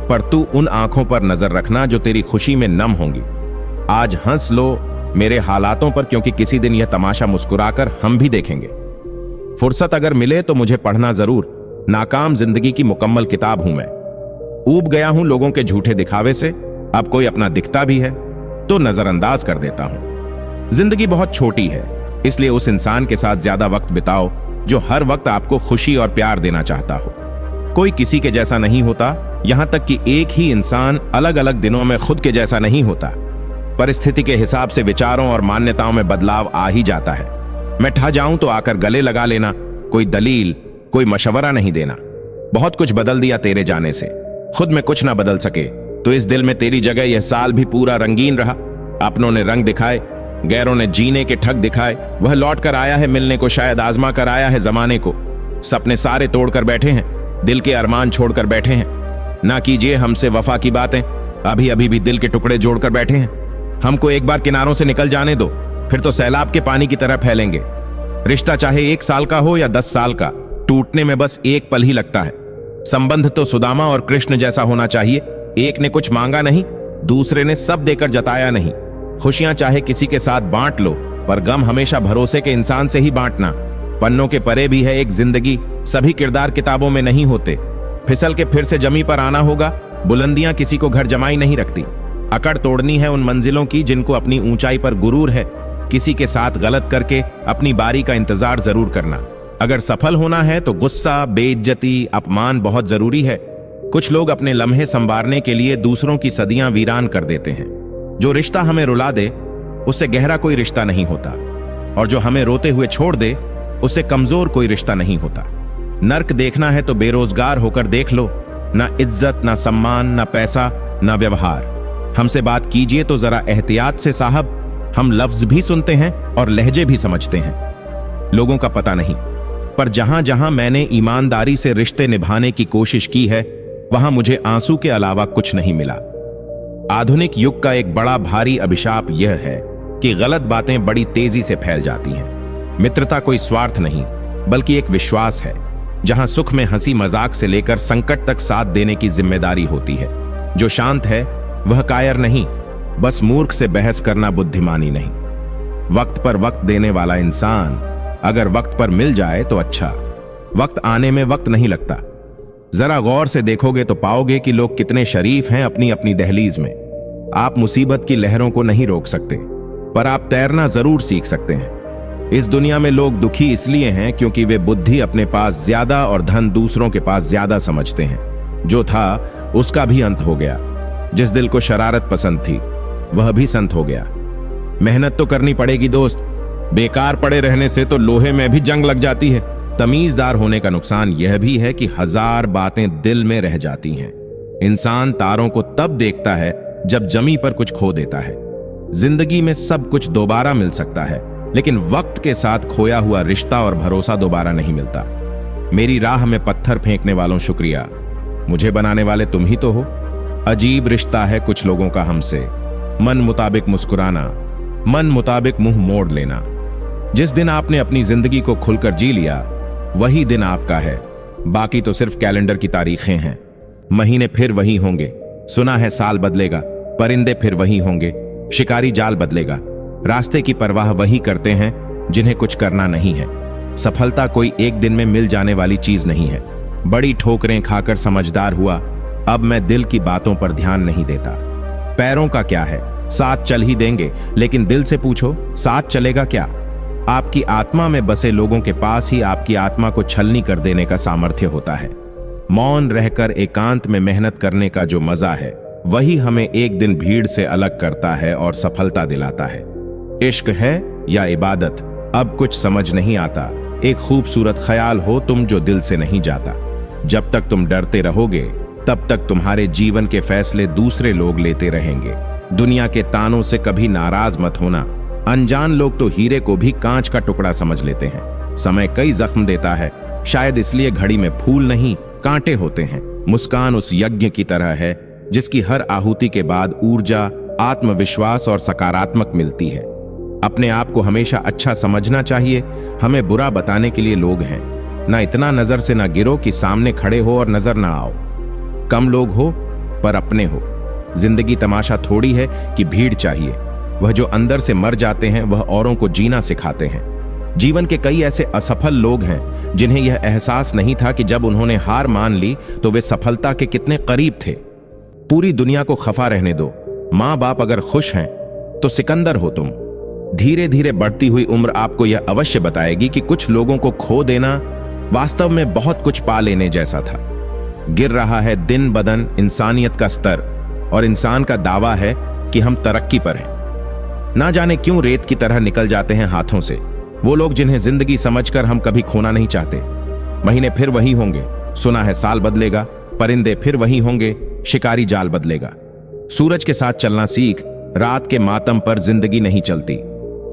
पर तू उन आंखों पर नजर रखना जो तेरी खुशी में नम होंगी। आज हंस लो मेरे हालातों पर, क्योंकि किसी दिन यह तमाशा मुस्कुराकर हम भी देखेंगे। फुर्सत अगर मिले तो मुझे पढ़ना जरूर। नाकाम जिंदगी की मुकम्मल किताब हूं मैं। ऊब गया हूं लोगों के झूठे दिखावे से। अब कोई अपना दिखता भी है तो नजरअंदाज कर देता हूं। जिंदगी बहुत छोटी है, इसलिए उस इंसान के साथ ज्यादा वक्त बिताओ जो हर वक्त आपको खुशी और प्यार देना चाहता हो। कोई किसी के जैसा नहीं होता, यहां तक कि एक ही इंसान अलग अलग दिनों में खुद के जैसा नहीं होता। परिस्थिति के हिसाब से विचारों और मान्यताओं में बदलाव आ ही जाता है। मैं ठा जाऊं तो आकर गले लगा लेना, कोई दलील, कोई मशवरा नहीं देना। बहुत कुछ बदल दिया तेरे जाने से, खुद में कुछ ना बदल सके तो इस दिल में तेरी जगह यह साल भी पूरा रंगीन रहा। अपनों ने रंग दिखाए, गैरों ने जीने के ठग दिखाए। वह लौट कर आया है मिलने को, शायद आजमा कर आया है जमाने को। सपने सारे तोड़कर बैठे हैं, दिल के अरमान छोड़कर बैठे हैं। ना कीजिए हमसे वफा की बातें, अभी अभी भी दिल के टुकड़े जोड़कर बैठे हैं। हमको एक बार किनारों से निकल जाने दो, फिर तो सैलाब के पानी की तरह फैलेंगे। रिश्ता चाहे 1 साल का हो या 10 साल का, टूटने में बस एक पल ही लगता है। संबंध तो सुदामा और कृष्ण जैसा होना चाहिए। एक ने कुछ मांगा नहीं, दूसरे ने सब देकर जताया नहीं। खुशियां चाहे किसी के साथ बांट लो, पर गम हमेशा भरोसे के इंसान से ही बांटना। पन्नों के परे भी है एक जिंदगी, सभी किरदार किताबों में नहीं होते। फिसल के फिर से जमी पर आना होगा। बुलंदियां किसी को घर जमाई नहीं रखती। अकड़ तोड़नी है उन मंजिलों की जिनको अपनी ऊंचाई पर गुरूर है। किसी के साथ गलत करके अपनी बारी का इंतजार जरूर करना। अगर सफल होना है तो गुस्सा, बेइज्जती, अपमान बहुत जरूरी है। कुछ लोग अपने लम्हे संवारने के लिए दूसरों की सदियां वीरान कर देते हैं। जो रिश्ता हमें रुला दे उससे गहरा कोई रिश्ता नहीं होता, और जो हमें रोते हुए छोड़ दे उससे कमजोर कोई रिश्ता नहीं होता। नर्क देखना है तो बेरोजगार होकर देख लो। ना इज्जत, ना सम्मान, ना पैसा, ना व्यवहार। हमसे बात कीजिए तो जरा एहतियात से साहब। हम लफ्ज भी सुनते हैं और लहजे भी समझते हैं। लोगों का पता नहीं, पर जहां जहां मैंने ईमानदारी से रिश्ते निभाने की कोशिश की है, वहां मुझे आंसू के अलावा कुछ नहीं मिला। आधुनिक युग का एक बड़ा भारी अभिशाप यह है कि गलत बातें बड़ी तेजी से फैल जाती हैं। मित्रता कोई स्वार्थ नहीं, बल्कि एक विश्वास है, जहां सुख में हंसी मजाक से लेकर संकट तक साथ देने की जिम्मेदारी होती है। जो शांत है वह कायर नहीं, बस मूर्ख से बहस करना बुद्धिमानी नहीं। वक्त पर वक्त देने वाला इंसान अगर वक्त पर मिल जाए तो अच्छा। वक्त आने में वक्त नहीं लगता। जरा गौर से देखोगे तो पाओगे कि लोग कितने शरीफ हैं अपनी अपनी दहलीज में। आप मुसीबत की लहरों को नहीं रोक सकते, पर आप तैरना जरूर सीख सकते हैं। इस दुनिया में लोग दुखी इसलिए हैं क्योंकि वे बुद्धि अपने पास ज्यादा और धन दूसरों के पास ज्यादा समझते हैं। जो था उसका भी अंत हो गया। जिस दिल को शरारत पसंद थी वह भी संत हो गया। मेहनत तो करनी पड़ेगी दोस्त, बेकार पड़े रहने से तो लोहे में भी जंग लग जाती है। तमीजदार होने का नुकसान यह भी है कि 1000 बातें दिल में रह जाती हैं। इंसान तारों को तब देखता है जब जमी पर कुछ खो देता है। जिंदगी में सब कुछ दोबारा मिल सकता है, लेकिन वक्त के साथ खोया हुआ रिश्ता और भरोसा दोबारा नहीं मिलता। मेरी राह में पत्थर फेंकने वालों शुक्रिया, मुझे बनाने वाले तुम ही तो हो। अजीब रिश्ता है कुछ लोगों का हमसे, मन मुताबिक मुस्कुराना, मन मुताबिक मुंह मोड़ लेना। जिस दिन आपने अपनी जिंदगी को खुलकर जी लिया, वही दिन आपका है, बाकी तो सिर्फ कैलेंडर की तारीखें हैं। महीने फिर वही होंगे, सुना है साल बदलेगा, परिंदे फिर वही होंगे, शिकारी जाल बदलेगा। रास्ते की परवाह वही करते हैं जिन्हें कुछ करना नहीं है। सफलता कोई एक दिन में मिल जाने वाली चीज नहीं है। बड़ी ठोकरें खाकर समझदार हुआ, अब मैं दिल की बातों पर ध्यान नहीं देता। पैरों का क्या है, साथ चल ही देंगे, लेकिन दिल से पूछो साथ चलेगा क्या? आपकी आत्मा में बसे लोगों के पास ही आपकी आत्मा को छलनी कर देने का सामर्थ्य होता है। मौन रहकर एकांत में मेहनत करने का जो मजा है, वही हमें एक दिन भीड़ से अलग करता है और सफलता दिलाता है। इश्क है या इबादत, अब कुछ समझ नहीं आता। एक खूबसूरत ख्याल हो तुम जो दिल से नहीं जाता। जब तक तुम डरते रहोगे, तब तक तुम्हारे जीवन के फैसले दूसरे लोग लेते रहेंगे। दुनिया के तानों से कभी नाराज मत होना। अनजान लोग तो हीरे को भी कांच का टुकड़ा समझ लेते हैं। समय कई जख्म देता है, शायद इसलिए घड़ी में फूल नहीं कांटे होते हैं। मुस्कान उस यज्ञ की तरह है जिसकी हर आहुति के बाद ऊर्जा, आत्मविश्वास और सकारात्मक मिलती है। अपने आप को हमेशा अच्छा समझना चाहिए। हमें बुरा बताने के लिए लोग हैं। ना इतना नजर से ना गिरो कि सामने खड़े हो और नजर ना आओ। कम लोग हो पर अपने हो। जिंदगी तमाशा थोड़ी है कि भीड़ चाहिए। वह जो अंदर से मर जाते हैं वह औरों को जीना सिखाते हैं। जीवन के कई ऐसे असफल लोग हैं जिन्हें यह एहसास नहीं था कि जब उन्होंने हार मान ली तो वे सफलता के कितने करीब थे। पूरी दुनिया को खफा रहने दो। माँ बाप अगर खुश हैं तो सिकंदर हो तुम। धीरे धीरे बढ़ती हुई उम्र आपको यह अवश्य बताएगी कि कुछ लोगों को खो देना वास्तव में बहुत कुछ पा लेने जैसा था। गिर रहा है दिन बदन इंसानियत का स्तर, और इंसान का दावा है कि हम तरक्की पर हैं। ना जाने क्यों रेत की तरह निकल जाते हैं हाथों से वो लोग जिन्हें जिंदगी समझकर हम कभी खोना नहीं चाहते। महीने फिर वही होंगे, सुना है साल बदलेगा, परिंदे फिर वही होंगे, शिकारी जाल बदलेगा। सूरज के साथ चलना सीख, रात के मातम पर जिंदगी नहीं चलती।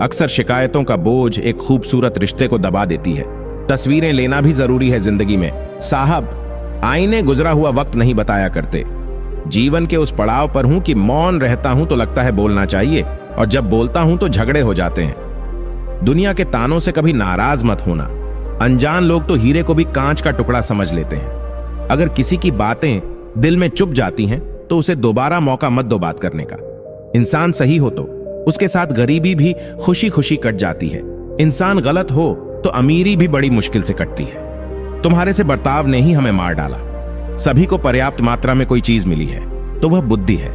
अक्सर शिकायतों का बोझ एक खूबसूरत रिश्ते को दबा देती है। तस्वीरें लेना भी जरूरी है जिंदगी में साहब। आईने गुजरा हुआ वक्त नहीं बताया करते। जीवन के उस पड़ाव पर हूं कि मौन रहता हूं तो लगता है बोलना चाहिए, और जब बोलता हूं तो झगड़े हो जाते हैं। दुनिया के तानों से कभी नाराज मत होना। अनजान लोग तो हीरे को भी कांच का टुकड़ा समझ लेते हैं। अगर किसी की बातें दिल में चुभ जाती हैं तो उसे दोबारा मौका मत दो बात करने का। इंसान सही हो तो उसके साथ गरीबी भी खुशी खुशी कट जाती है। इंसान गलत हो तो अमीरी भी बड़ी मुश्किल से कटती है। तुम्हारे से बर्ताव ने ही हमें मार डाला। सभी को पर्याप्त मात्रा में कोई चीज मिली है तो वह बुद्धि है,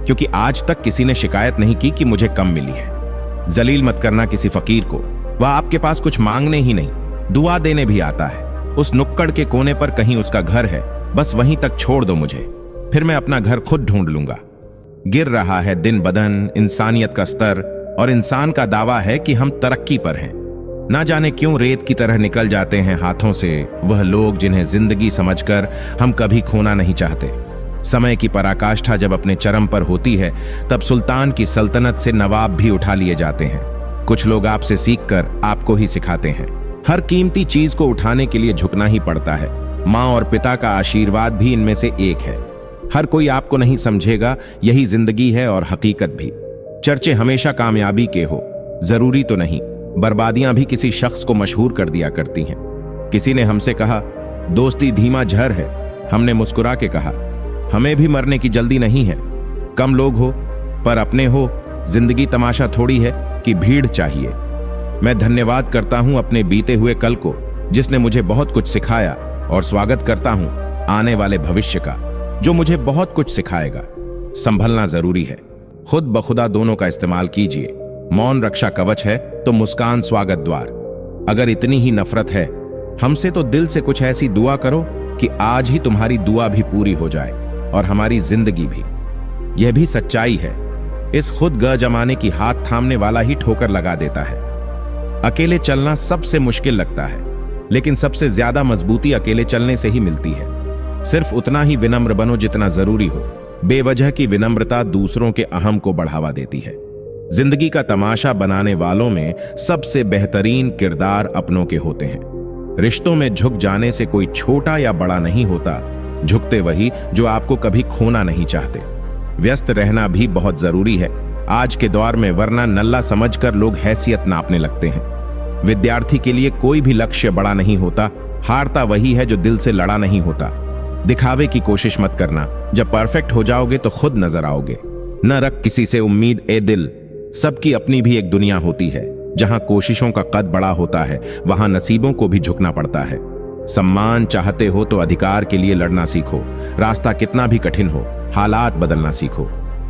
क्योंकि आज तक किसी ने शिकायत नहीं की कि मुझे कम मिली है। जलील मत करना किसी फकीर को, वह आपके पास कुछ मांगने ही नहीं दुआ देने भी आता है। उस नुक्कड़ के कोने पर कहीं उसका घर है, बस वहीं तक छोड़ दो मुझे, फिर मैं अपना घर खुद ढूंढ लूंगा। गिर रहा है दिन बदन इंसानियत का स्तर, और इंसान का दावा है कि हम तरक्की पर हैं। ना जाने क्यों रेत की तरह निकल जाते हैं हाथों से वह लोग जिन्हें जिंदगी समझकर हम कभी खोना नहीं चाहते। समय की पराकाष्ठा जब अपने चरम पर होती है तब सुल्तान की सल्तनत से नवाब भी उठा लिए जाते हैं। कुछ लोग आपसे सीखकर आपको ही सिखाते हैं। हर कीमती चीज को उठाने के लिए झुकना ही पड़ता है। माँ और पिता का आशीर्वाद भी इनमें से एक है। हर कोई आपको नहीं समझेगा, यही जिंदगी है और हकीकत भी। चर्चे हमेशा कामयाबी के हो जरूरी तो नहीं। बर्बादियां भी किसी शख्स को मशहूर कर दिया करती हैं। किसी ने हमसे कहा दोस्ती धीमा झर है। हमने मुस्कुरा के कहा हमें भी मरने की जल्दी नहीं है। कम लोग हो पर अपने हो। जिंदगी तमाशा थोड़ी है कि भीड़ चाहिए। मैं धन्यवाद करता हूं अपने बीते हुए कल को जिसने मुझे बहुत कुछ सिखाया, और स्वागत करता हूं आने वाले भविष्य का जो मुझे बहुत कुछ सिखाएगा। संभलना जरूरी है। खुद बखुदा दोनों का इस्तेमाल कीजिए। मौन रक्षा कवच है तो मुस्कान स्वागत द्वार। अगर इतनी ही नफरत है हमसे तो दिल से कुछ ऐसी दुआ करो कि आज ही तुम्हारी दुआ भी पूरी हो जाए और हमारी जिंदगी भी। यह भी सच्चाई है। इस खुद ग जमाने की हाथ थामने वाला ही ठोकर लगा देता है। अकेले चलना सबसे मुश्किल लगता है, लेकिन सबसे ज्यादा मजबूती अकेले चलने से ही मिलती है। सिर्फ उतना ही विनम्र बनो जितना जरूरी हो। बेवजह की विनम्रता दूसरों के अहम को बढ़ावा देती है। जिंदगी का तमाशा बनाने वालों में सबसे बेहतरीन किरदार अपनों के होते हैं। रिश्तों में झुक जाने से कोई छोटा या बड़ा नहीं होता। झुकते वही जो आपको कभी खोना नहीं चाहते। व्यस्त रहना भी बहुत जरूरी है आज के दौर में, वरना नल्ला समझकर लोग हैसियत नापने लगते हैं। विद्यार्थी के लिए कोई भी लक्ष्य बड़ा नहीं होता, हारता वही है जो दिल से लड़ा नहीं होता। दिखावे की कोशिश मत करना, जब परफेक्ट हो जाओगे तो खुद नजर आओगे। न रख किसी से उम्मीद ए दिल, सबकी अपनी भी एक दुनिया होती है। जहां कोशिशों का कद बड़ा होता है वहां नसीबों को भी झुकना पड़ता है। सम्मान चाहते हो तो अधिकार के लिए लड़ना सीखो। रास्ता कितना भी कठिन हो, हालात बदलना सीखो।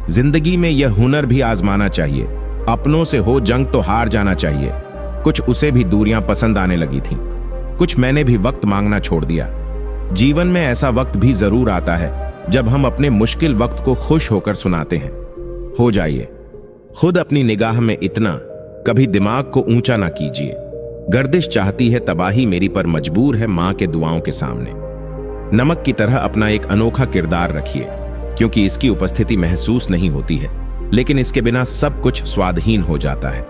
जिंदगी में यह हुनर भी आजमाना चाहिए। अपनों से हो जंग तो हार जाना चाहिए। कुछ उसे भी दूरियां पसंद आने लगी थीं। कुछ मैंने भी वक्त मांगना छोड़ दिया। जीवन में ऐसा वक्त भी जरूर आता है जब हम अपने मुश्किल वक्त को खुश होकर सुनाते हैं। हो जाइए खुद अपनी निगाह में इतना, कभी दिमाग को ऊंचा ना कीजिए। गर्दिश चाहती है तबाही मेरी, पर मजबूर है मां के दुआओं के सामने। नमक की तरह अपना एक अनोखा किरदार रखिए, क्योंकि इसकी उपस्थिति महसूस नहीं होती है, लेकिन इसके बिना सब कुछ स्वादहीन हो जाता है।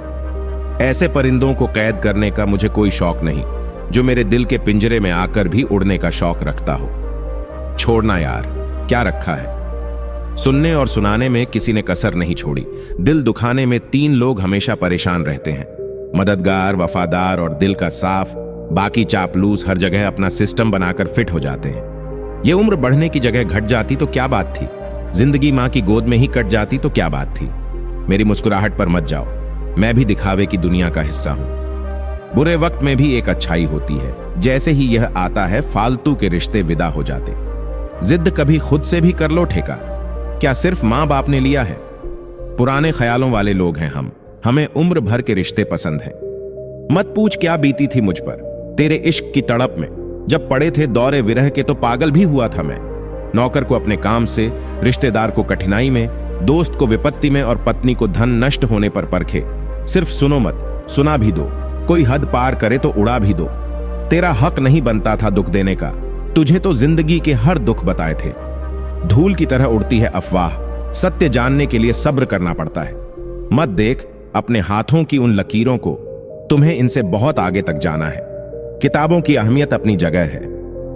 ऐसे परिंदों को कैद करने का मुझे कोई शौक नहीं जो मेरे दिल के पिंजरे में आकर भी उड़ने का शौक रखता हो। छोड़ना यार, क्या रखा है। सुनने और सुनाने में किसी ने कसर नहीं छोड़ी। दिल दुखाने में 3 लोग हमेशा परेशान रहते हैं, मददगार, वफादार और दिल का साफ। बाकी चापलूस हर जगह अपना सिस्टम बनाकर फिट हो जाते हैं। ये उम्र बढ़ने की जगह घट जाती तो क्या बात थी, जिंदगी मां की गोद में ही कट जाती तो क्या बात थी। मेरी मुस्कुराहट पर मत जाओ, मैं भी दिखावे की दुनिया का हिस्सा हूं। बुरे वक्त में भी एक अच्छाई होती है। जैसे ही यह आता है फालतू के रिश्ते विदा हो जाते। जिद कभी खुद से भी कर लो ठेका, क्या सिर्फ मां बाप ने लिया है। पुराने ख्यालों वाले लोग हैं हम, हमें उम्र भर के रिश्ते पसंद हैं। मत पूछ क्या बीती थी मुझ पर तेरे इश्क की तड़प में। जब पड़े थे दौरे विरह के तो पागल भी हुआ था मैं। नौकर को अपने काम से, रिश्तेदार को कठिनाई में, दोस्त को विपत्ति में और पत्नी को धन नष्ट होने पर परखे। सिर्फ सुनो मत, सुना भी दो। कोई हद पार करे तो उड़ा भी दो। तेरा हक नहीं बनता था दुख देने का, तुझे तो जिंदगी के हर दुख बताए थे। धूल की तरह उड़ती है अफवाह, सत्य जानने के लिए सब्र करना पड़ता है। मत देख अपने हाथों की उन लकीरों को, तुम्हें इनसे बहुत आगे तक जाना है। किताबों की अहमियत अपनी जगह है,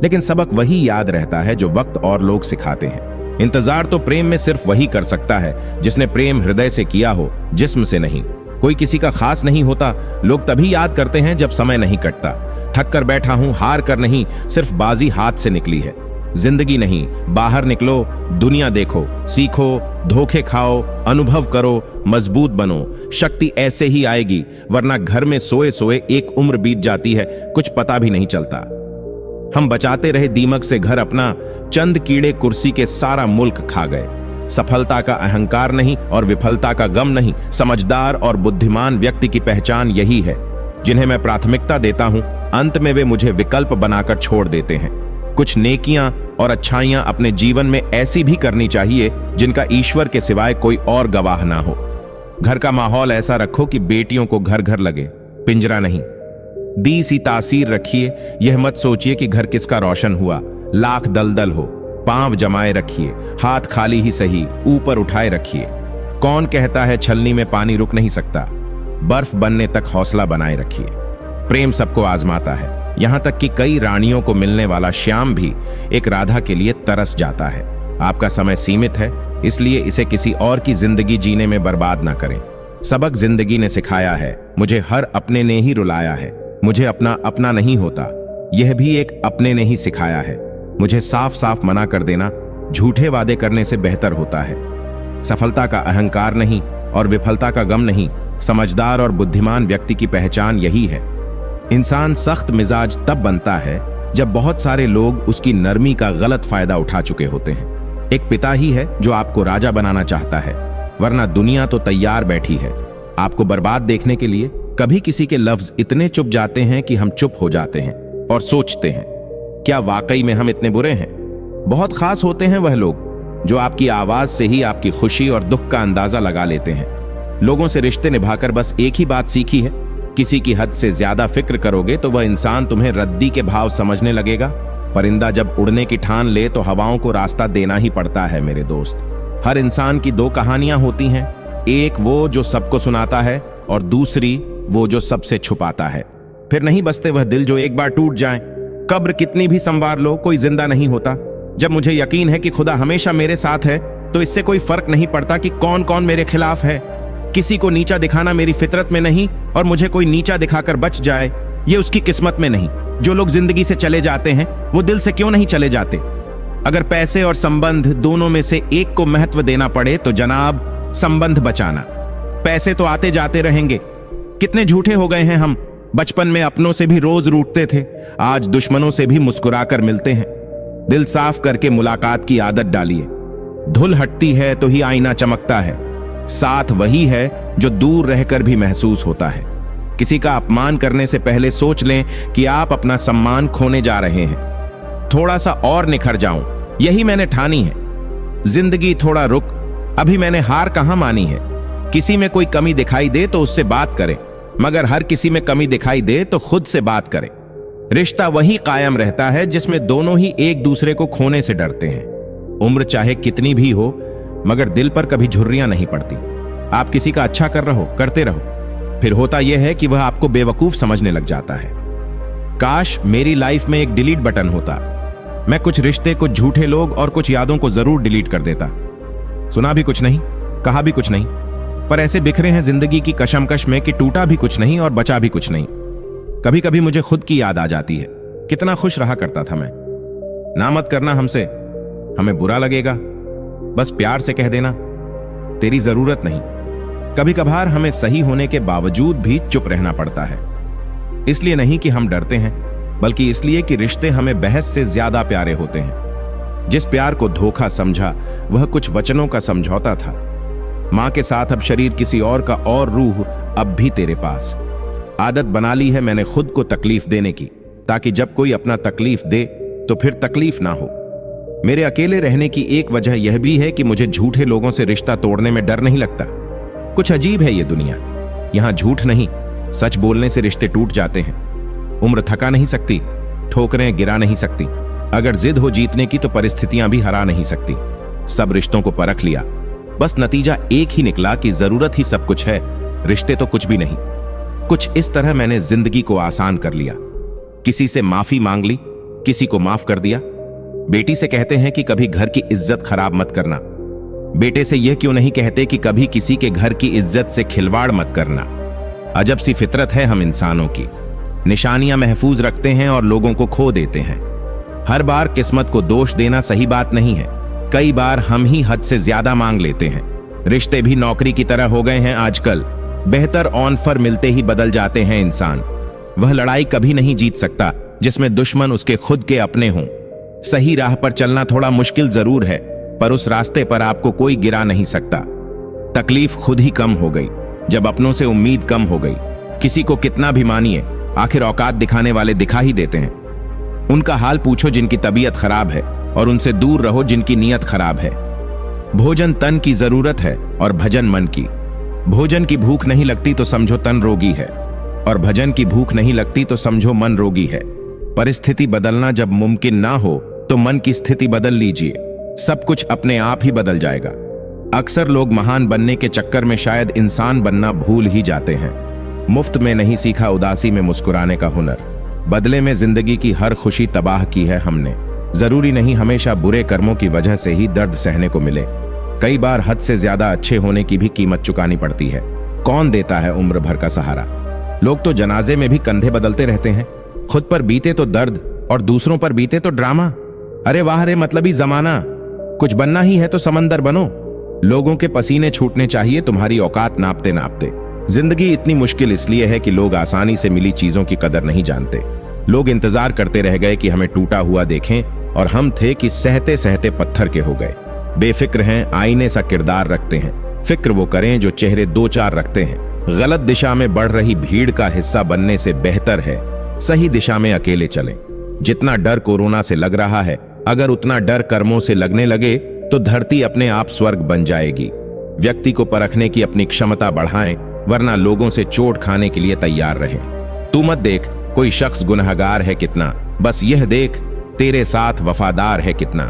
लेकिन सबक वही याद रहता है जो वक्त और लोग सिखाते हैं। इंतजार तो प्रेम में सिर्फ वही कर सकता है जिसने प्रेम हृदय से किया हो, जिस्म से नहीं। कोई किसी का खास नहीं होता, लोग तभी याद करते हैं जब समय नहीं कटता। थक कर बैठा हूं, हार कर नहीं, सिर्फ बाजी हाथ से निकली है। जिंदगी नहीं, बाहर निकलो, दुनिया देखो, सीखो, धोखे खाओ, अनुभव करो, मजबूत बनो। शक्ति ऐसे ही आएगी, वरना घर में सोए सोए एक उम्र बीत जाती है, कुछ पता भी नहीं चलता। हम बचाते रहे दीमक से घर अपना, चंद कीड़े कुर्सी के सारा मुल्क खा गए। सफलता का अहंकार नहीं और विफलता का गम नहीं। समझदार और बुद्धिमान व्यक्ति की पहचान यही है। जिन्हें मैं प्राथमिकता देता हूं, अंत में वे मुझे विकल्प बनाकर छोड़ देते हैं। कुछ नेकियां और अच्छाइयां अपने जीवन में ऐसी भी करनी चाहिए जिनका ईश्वर के सिवाय कोई और गवाह ना हो। घर का माहौल ऐसा रखो कि बेटियों को घर घर लगे, पिंजरा नहीं। दी सी तासीर रखिए, यह मत सोचिए कि घर किसका रोशन हुआ। लाख दलदल हो, पांव जमाए रखिए, हाथ खाली ही सही ऊपर उठाए रखिए। कौन कहता है छलनी में पानी रुक नहीं सकता। बर्फ बनने तक हौसला बनाए रखिए। प्रेम सबको आजमाता है, यहां तक कि कई रानियों को मिलने वाला श्याम भी एक राधा के लिए तरस जाता है। आपका समय सीमित है, इसलिए इसे किसी और की जिंदगी जीने में बर्बाद ना करें। सबक जिंदगी ने सिखाया है, मुझे हर अपने ने ही रुलाया है। मुझे अपना अपना नहीं होता, यह भी एक अपने ने ही सिखाया है। मुझे साफ साफ मना कर देना झूठे वादे करने से बेहतर होता है। सफलता का अहंकार नहीं और विफलता का गम नहीं। समझदार और बुद्धिमान व्यक्ति की पहचान यही है। इंसान सख्त मिजाज तब बनता है जब बहुत सारे लोग उसकी नरमी का गलत फायदा उठा चुके होते हैं। एक पिता ही है जो आपको राजा बनाना चाहता है, वरना दुनिया तो तैयार बैठी है आपको बर्बाद देखने के लिए। कभी किसी के लफ्ज इतने चुप जाते हैं कि हम चुप हो जाते हैं और सोचते हैं, क्या वाकई में हम इतने बुरे हैं। बहुत खास होते हैं वह लोग जो आपकी आवाज से ही आपकी खुशी और दुख का अंदाजा लगा लेते हैं। लोगों से रिश्ते निभाकर बस एक ही बात सीखी है, किसी की हद से ज्यादा फिक्र करोगे तो वह इंसान तुम्हें रद्दी के भाव समझने लगेगा। परिंदा जब उड़ने की ठान ले तो हवाओं को रास्ता देना ही पड़ता है मेरे दोस्त। हर इंसान की 2 कहानियां होती हैं, एक वो जो सबको सुनाता है और दूसरी वो जो सबसे छुपाता है। फिर नहीं बसते वह दिल जो एक बार टूट जाएं। कब्र कितनी भी संवार लो, कोई जिंदा नहीं होता। जब मुझे यकीन है कि खुदा हमेशा मेरे साथ है तो इससे कोई फर्क नहीं पड़ता कि कौन कौन मेरे खिलाफ है। किसी को नीचा दिखाना मेरी फितरत में नहीं और मुझे कोई नीचा दिखाकर बच जाए ये उसकी किस्मत में नहीं। जो लोग जिंदगी से चले जाते हैं वो दिल से क्यों नहीं चले जाते? अगर पैसे और संबंध दोनों में से एक को महत्व देना पड़े तो जनाब संबंध बचाना। पैसे तो आते जाते रहेंगे। कितने झूठे हो गए हैं हम। बचपन में अपनों से भी रोज रूठते थे, आज दुश्मनों से भी मुस्कुराकर मिलते हैं। दिल साफ करके मुलाकात की आदत डालिए। धुल हटती है तो ही आईना चमकता है। साथ वही है जो दूर रहकर भी महसूस होता है। किसी का अपमान करने से पहले सोच लें कि आप अपना सम्मान खोने जा रहे हैं। थोड़ा सा और निखर जाऊं, यही मैंने ठानी है। जिंदगी थोड़ा रुक, अभी मैंने हार कहां मानी है। किसी में कोई कमी दिखाई दे तो उससे बात करें, मगर हर किसी में कमी दिखाई दे तो खुद से बात करें। रिश्ता वही कायम रहता है जिसमें दोनों ही एक दूसरे को खोने से डरते हैं। उम्र चाहे कितनी भी हो, मगर दिल पर कभी झुर्रियां नहीं पड़ती। आप किसी का अच्छा कर रहो, करते रहो, फिर होता यह है कि वह आपको बेवकूफ समझने लग जाता है। काश मेरी लाइफ में एक डिलीट बटन होता। मैं कुछ रिश्ते, कुछ झूठे लोग और कुछ यादों को जरूर डिलीट कर देता। सुना भी कुछ नहीं, कहा भी कुछ नहीं, पर ऐसे बिखरे हैं जिंदगी की कशमकश में कि टूटा भी कुछ नहीं और बचा भी कुछ नहीं। कभी कभी मुझे खुद की याद आ जाती है। कितना खुश रहा करता था मैं। ना मत करना हमसे, हमें बुरा लगेगा। बस प्यार से कह देना, तेरी जरूरत नहीं। कभी कभार हमें सही होने के बावजूद भी चुप रहना पड़ता है। इसलिए नहीं कि हम डरते हैं, बल्कि इसलिए कि रिश्ते हमें बहस से ज्यादा प्यारे होते हैं। जिस प्यार को धोखा समझा वह कुछ वचनों का समझौता था। मां के साथ अब शरीर किसी और का और रूह अब भी तेरे पास। आदत बना ली है मैंने खुद को तकलीफ देने की, ताकि जब कोई अपना तकलीफ दे तो फिर तकलीफ ना हो। मेरे अकेले रहने की एक वजह यह भी है कि मुझे झूठे लोगों से रिश्ता तोड़ने में डर नहीं लगता। कुछ अजीब है ये दुनिया। यहां झूठ नहीं, सच बोलने से रिश्ते टूट जाते हैं। उम्र थका नहीं सकती, ठोकरें गिरा नहीं सकती। अगर जिद हो जीतने की तो परिस्थितियां भी हरा नहीं सकती। सब रिश्तों को परख लिया, बस नतीजा एक ही निकला कि जरूरत ही सब कुछ है, रिश्ते तो कुछ भी नहीं। कुछ इस तरह मैंने जिंदगी को आसान कर लिया। किसी से माफी मांग ली, किसी को माफ कर दिया। बेटी से कहते हैं कि कभी घर की इज्जत खराब मत करना। बेटे से यह क्यों नहीं कहते कि कभी किसी के घर की इज्जत से खिलवाड़ मत करना। अजब सी फितरत है हम इंसानों की। निशानियां महफूज रखते हैं और लोगों को खो देते हैं। हर बार किस्मत को दोष देना सही बात नहीं है। कई बार हम ही हद से ज्यादा मांग लेते हैं। रिश्ते भी नौकरी की तरह हो गए हैं आजकल। बेहतर ऑफर मिलते ही बदल जाते हैं इंसान। वह लड़ाई कभी नहीं जीत सकता जिसमें दुश्मन उसके खुद के अपने हों। सही राह पर चलना थोड़ा मुश्किल जरूर है, पर उस रास्ते पर आपको कोई गिरा नहीं सकता। तकलीफ खुद ही कम हो गई जब अपनों से उम्मीद कम हो गई। किसी को कितना भी मानिए, आखिर औकात दिखाने वाले दिखा ही देते हैं। उनका हाल पूछो जिनकी तबीयत खराब है, और उनसे दूर रहो जिनकी नीयत खराब है। भोजन तन की जरूरत है और भजन मन की। भोजन की भूख नहीं लगती तो समझो तन रोगी है, और भजन की भूख नहीं लगती तो समझो मन रोगी है। परिस्थिति बदलना जब मुमकिन ना हो तो मन की स्थिति बदल लीजिए, सब कुछ अपने आप ही बदल जाएगा। अक्सर लोग महान बनने के चक्कर में शायद इंसान बनना भूल ही जाते हैं। मुफ्त में नहीं सीखा उदासी में मुस्कुराने का हुनर। बदले में जिंदगी की हर खुशी तबाह की है हमने। जरूरी नहीं हमेशा बुरे कर्मों की वजह से ही दर्द सहने को मिले। कई बार हद से ज्यादा अच्छे होने की भी कीमत चुकानी पड़ती है। कौन देता है उम्र भर का सहारा? लोग तो जनाजे में भी कंधे बदलते रहते हैं। खुद पर बीते तो दर्द और दूसरों पर बीते तो ड्रामा। अरे वाह रे मतलबी जमाना। कुछ बनना ही है तो समंदर बनो। लोगों के पसीने छूटने चाहिए तुम्हारी औकात नापते नापते। जिंदगी इतनी मुश्किल इसलिए है कि लोग आसानी से मिली चीजों की कदर नहीं जानते। लोग इंतजार करते रह गए कि हमें टूटा हुआ देखें, और हम थे कि सहते सहते पत्थर के हो गए। बेफिक्र हैं, आईने सा किरदार रखते हैं। फिक्र वो करें जो चेहरे दो चार रखते हैं। गलत दिशा में बढ़ रही भीड़ का हिस्सा बनने से बेहतर है सही दिशा में अकेले चलें। जितना डर कोरोना से लग रहा है, अगर उतना डर कर्मों से लगने लगे तो धरती अपने आप स्वर्ग बन जाएगी। व्यक्ति को परखने की अपनी क्षमता बढ़ाएं, वरना लोगों से चोट खाने के लिए तैयार रहे। तू मत देख कोई शख्स गुनहगार है कितना, बस यह देख तेरे साथ वफादार है कितना।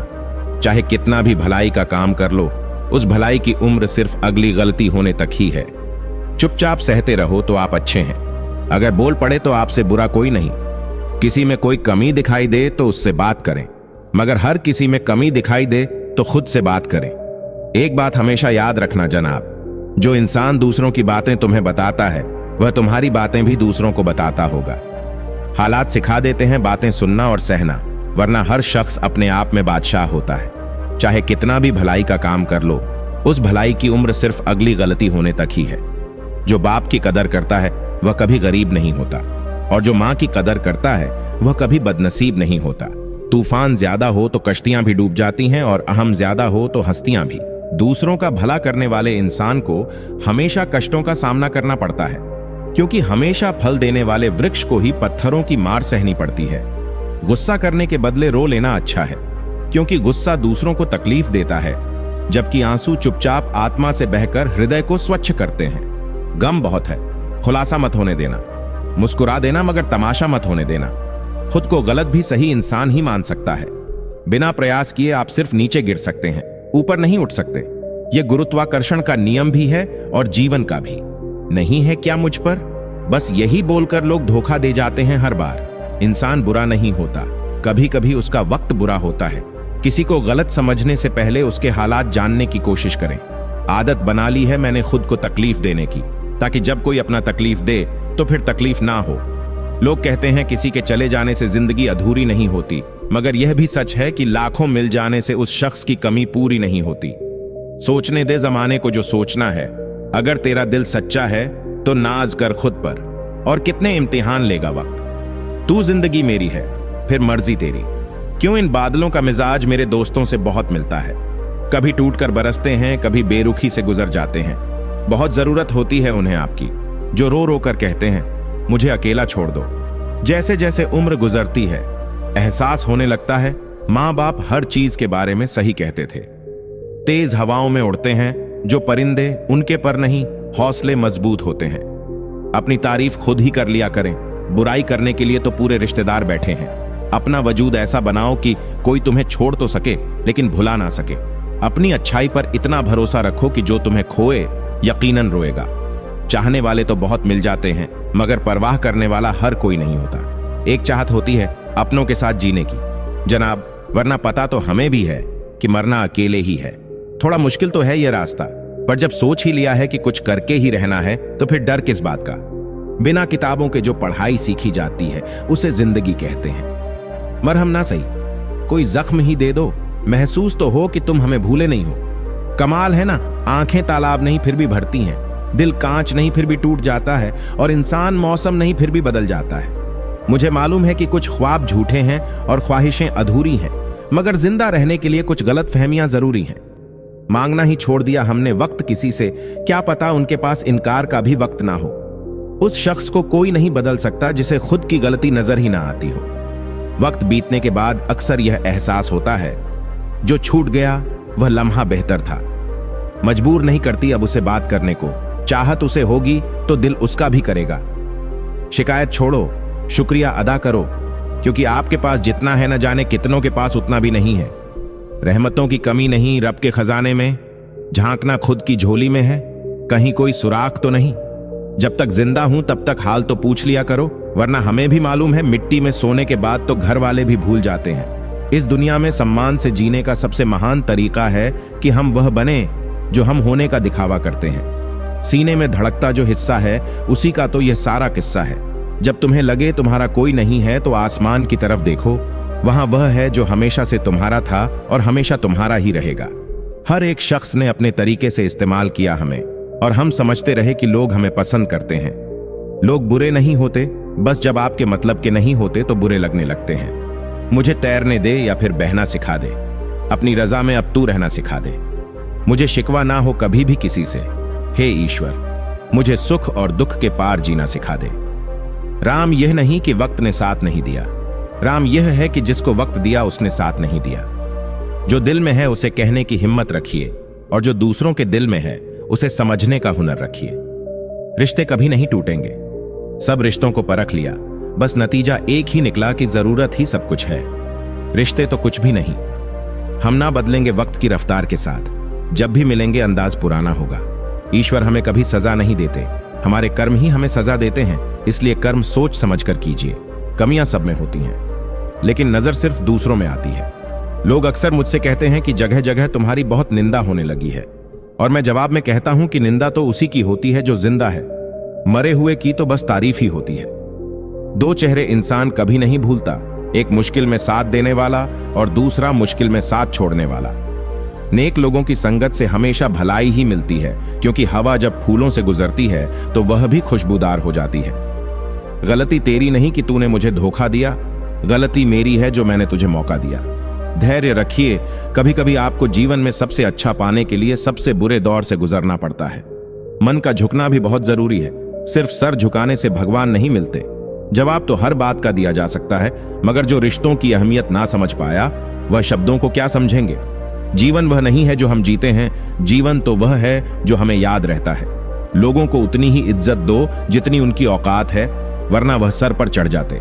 चाहे कितना भी भलाई का काम कर लो, उस भलाई की उम्र सिर्फ अगली गलती होने तक ही है। चुपचाप सहते रहो तो आप अच्छे हैं। अगर बोल पड़े तो आपसे बुरा कोई नहीं। किसी में कोई कमी दिखाई दे तो उससे बात करें, मगर हर किसी में कमी दिखाई दे तो खुद से बात करें। एक बात हमेशा याद रखना जनाब, जो इंसान दूसरों की बातें तुम्हें बताता है वह तुम्हारी बातें भी दूसरों को बताता होगा। हालात सिखा देते हैं बातें सुनना और सहना, वरना हर शख्स अपने आप में बादशाह होता है। चाहे कितना भी भलाई का काम कर लो, उस भलाई की उम्र सिर्फ अगली गलती होने तक ही है। जो बाप की कदर करता है वह कभी गरीब नहीं होता, और जो माँ की कदर करता है वह कभी बदनसीब नहीं होता। तूफान ज्यादा हो तो कश्तियां भी डूब जाती हैं, और अहम ज्यादा हो तो हस्तियां भी। दूसरों का भला करने वाले इंसान को हमेशा कष्टों का सामना करना पड़ता है, क्योंकि हमेशा फल देने वाले वृक्ष को ही पत्थरों की मार सहनी पड़ती है। गुस्सा करने के बदले रो लेना अच्छा है, क्योंकि गुस्सा दूसरों को तकलीफ देता है, जबकि आंसू चुपचाप आत्मा से बहकर हृदय को स्वच्छ करते हैं। गम बहुत है, खुलासा मत होने देना। मुस्कुरा देना, मगर तमाशा मत होने देना। खुद को गलत भी सही इंसान ही मान सकता है। बिना प्रयास किए आप सिर्फ नीचे गिर सकते हैं, ऊपर नहीं उठ सकते। यह गुरुत्वाकर्षण का नियम भी है और जीवन का भी। नहीं है क्या मुझ पर? बस यही बोलकर लोग धोखा दे जाते हैं हर बार। इंसान बुरा नहीं होता, कभी कभी उसका वक्त बुरा होता है। किसी को गलत समझने से पहले उसके हालात जानने की कोशिश करें। आदत बना ली है मैंने खुद को तकलीफ देने की, ताकि जब कोई अपना तकलीफ दे तो फिर तकलीफ ना हो। लोग कहते हैं किसी के चले जाने से जिंदगी अधूरी नहीं होती, मगर यह भी सच है कि लाखों मिल जाने से उस शख्स की कमी पूरी नहीं होती। सोचने दे जमाने को जो सोचना है। अगर तेरा दिल सच्चा है तो नाज कर खुद पर, और कितने इम्तिहान लेगा वक्त। तू जिंदगी मेरी है, फिर मर्जी तेरी। क्यों इन बादलों का मिजाज मेरे दोस्तों से बहुत मिलता है। कभी टूट कर बरसते हैं, कभी बेरुखी से गुजर जाते हैं। बहुत जरूरत होती है उन्हें आपकी, जो रो रो कर कहते हैं मुझे अकेला छोड़ दो। जैसे जैसे उम्र गुजरती है, एहसास होने लगता है माँ बाप हर चीज के बारे में सही कहते थे। तेज हवाओं में उड़ते हैं जो परिंदे, उनके पर नहीं, हौसले मजबूत होते हैं। अपनी तारीफ खुद ही कर लिया करें, बुराई करने के लिए तो पूरे रिश्तेदार बैठे हैं। अपना वजूद ऐसा बनाओ कि कोई तुम्हें छोड़ तो सके लेकिन भुला ना सके। अपनी अच्छाई पर इतना भरोसा रखो कि जो तुम्हें खोए यकीनन रोएगा। चाहने वाले तो बहुत मिल जाते हैं, मगर परवाह करने वाला हर कोई नहीं होता। एक चाहत होती है अपनों के साथ जीने की जनाब, वरना पता तो हमें भी है कि मरना अकेले ही है। थोड़ा मुश्किल तो है यह रास्ता, पर जब सोच ही लिया है कि कुछ करके ही रहना है तो फिर डर किस बात का। बिना किताबों के जो पढ़ाई सीखी जाती है उसे जिंदगी कहते हैं। मरहम ना सही, कोई जख्म ही दे दो, महसूस तो हो कि तुम हमें भूले नहीं हो। कमाल है ना, आंखें तालाब नहीं फिर भी भरती हैं, दिल कांच नहीं फिर भी टूट जाता है, और इंसान मौसम नहीं फिर भी बदल जाता है। मुझे मालूम है कि कुछ ख्वाब झूठे हैं और ख्वाहिशें अधूरी हैं, मगर जिंदा रहने के लिए कुछ गलत फहमियां जरूरी हैं। मांगना ही छोड़ दिया हमने वक्त किसी से, क्या पता उनके पास इनकार का भी वक्त ना हो। उस शख्स को कोई नहीं बदल सकता जिसे खुद की गलती नजर ही ना आती हो। वक्त बीतने के बाद अक्सर यह एहसास होता है जो छूट गया वह लम्हा बेहतर था। मजबूर नहीं करती अब उसे बात करने को, चाहत उसे होगी तो दिल उसका भी करेगा। शिकायत छोड़ो, शुक्रिया अदा करो, क्योंकि आपके पास जितना है न जाने कितनों के पास उतना भी नहीं है। रहमतों की कमी नहीं रब के खजाने में, झांकना खुद की झोली में है, कहीं कोई सुराख तो नहीं। जब तक जिंदा हूं तब तक हाल तो पूछ लिया करो, वरना हमें भी मालूम है मिट्टी में सोने के बाद तो घर वाले भी भूल जाते हैं। इस दुनिया में सम्मान से जीने का सबसे महान तरीका है कि हम वह बने जो हम होने का दिखावा करते हैं। सीने में धड़कता जो हिस्सा है उसी का तो यह सारा किस्सा है। जब तुम्हें लगे तुम्हारा कोई नहीं है तो आसमान की तरफ देखो, वहां वह है जो हमेशा से तुम्हारा था और हमेशा तुम्हारा ही रहेगा। हर एक शख्स ने अपने तरीके से इस्तेमाल किया हमें, और हम समझते रहे कि लोग हमें पसंद करते हैं। लोग बुरे नहीं होते, बस जब आपके मतलब के नहीं होते तो बुरे लगने लगते हैं। मुझे तैरने दे या फिर बहना सिखा दे, अपनी रजा में अब तू रहना सिखा दे। मुझे शिकवा ना हो कभी भी किसी से, हे ईश्वर मुझे सुख और दुख के पार जीना सिखा दे। राम यह नहीं कि वक्त ने साथ नहीं दिया, राम यह है कि जिसको वक्त दिया उसने साथ नहीं दिया। जो दिल में है उसे कहने की हिम्मत रखिए, और जो दूसरों के दिल में है उसे समझने का हुनर रखिए। रिश्ते कभी नहीं टूटेंगे, सब रिश्तों को परख लिया, बस नतीजा एक ही निकला कि जरूरत ही सब कुछ है। रिश्ते तो कुछ भी नहीं। हम ना बदलेंगे वक्त की रफ्तार के साथ, जब भी मिलेंगे अंदाज पुराना होगा। ईश्वर हमें कभी सजा नहीं देते, हमारे कर्म ही हमें सजा देते हैं, इसलिए कर्म सोच समझ कर कीजिए। कमियां सब में होती हैं, लेकिन नजर सिर्फ दूसरों में आती है। लोग अक्सर मुझसे कहते हैं कि जगह जगह तुम्हारी बहुत निंदा होने लगी है, और मैं जवाब में कहता हूं कि निंदा तो उसी की होती है जो जिंदा है, मरे हुए की तो बस तारीफ ही होती है। दो चेहरे इंसान कभी नहीं भूलता, एक मुश्किल में साथ देने वाला और दूसरा मुश्किल में साथ छोड़ने वाला। नेक लोगों की संगत से हमेशा भलाई ही मिलती है, क्योंकि हवा जब फूलों से गुजरती है तो वह भी खुशबूदार हो जाती है। गलती तेरी नहीं कि तूने मुझे धोखा दिया, गलती मेरी है जो मैंने तुझे मौका दिया। धैर्य रखिए, कभी कभी आपको जीवन में सबसे अच्छा पाने के लिए सबसे बुरे दौर से गुजरना पड़ता है। मन का झुकना भी बहुत जरूरी है, सिर्फ सर झुकाने से भगवान नहीं मिलते। जवाब तो हर बात का दिया जा सकता है, मगर जो रिश्तों की अहमियत ना समझ पाया वह शब्दों को क्या समझेंगे। जीवन वह नहीं है जो हम जीते हैं, जीवन तो वह है जो हमें याद रहता है। लोगों को उतनी ही इज्जत दो जितनी उनकी औकात है, वरना वह सर पर चढ़ जाते।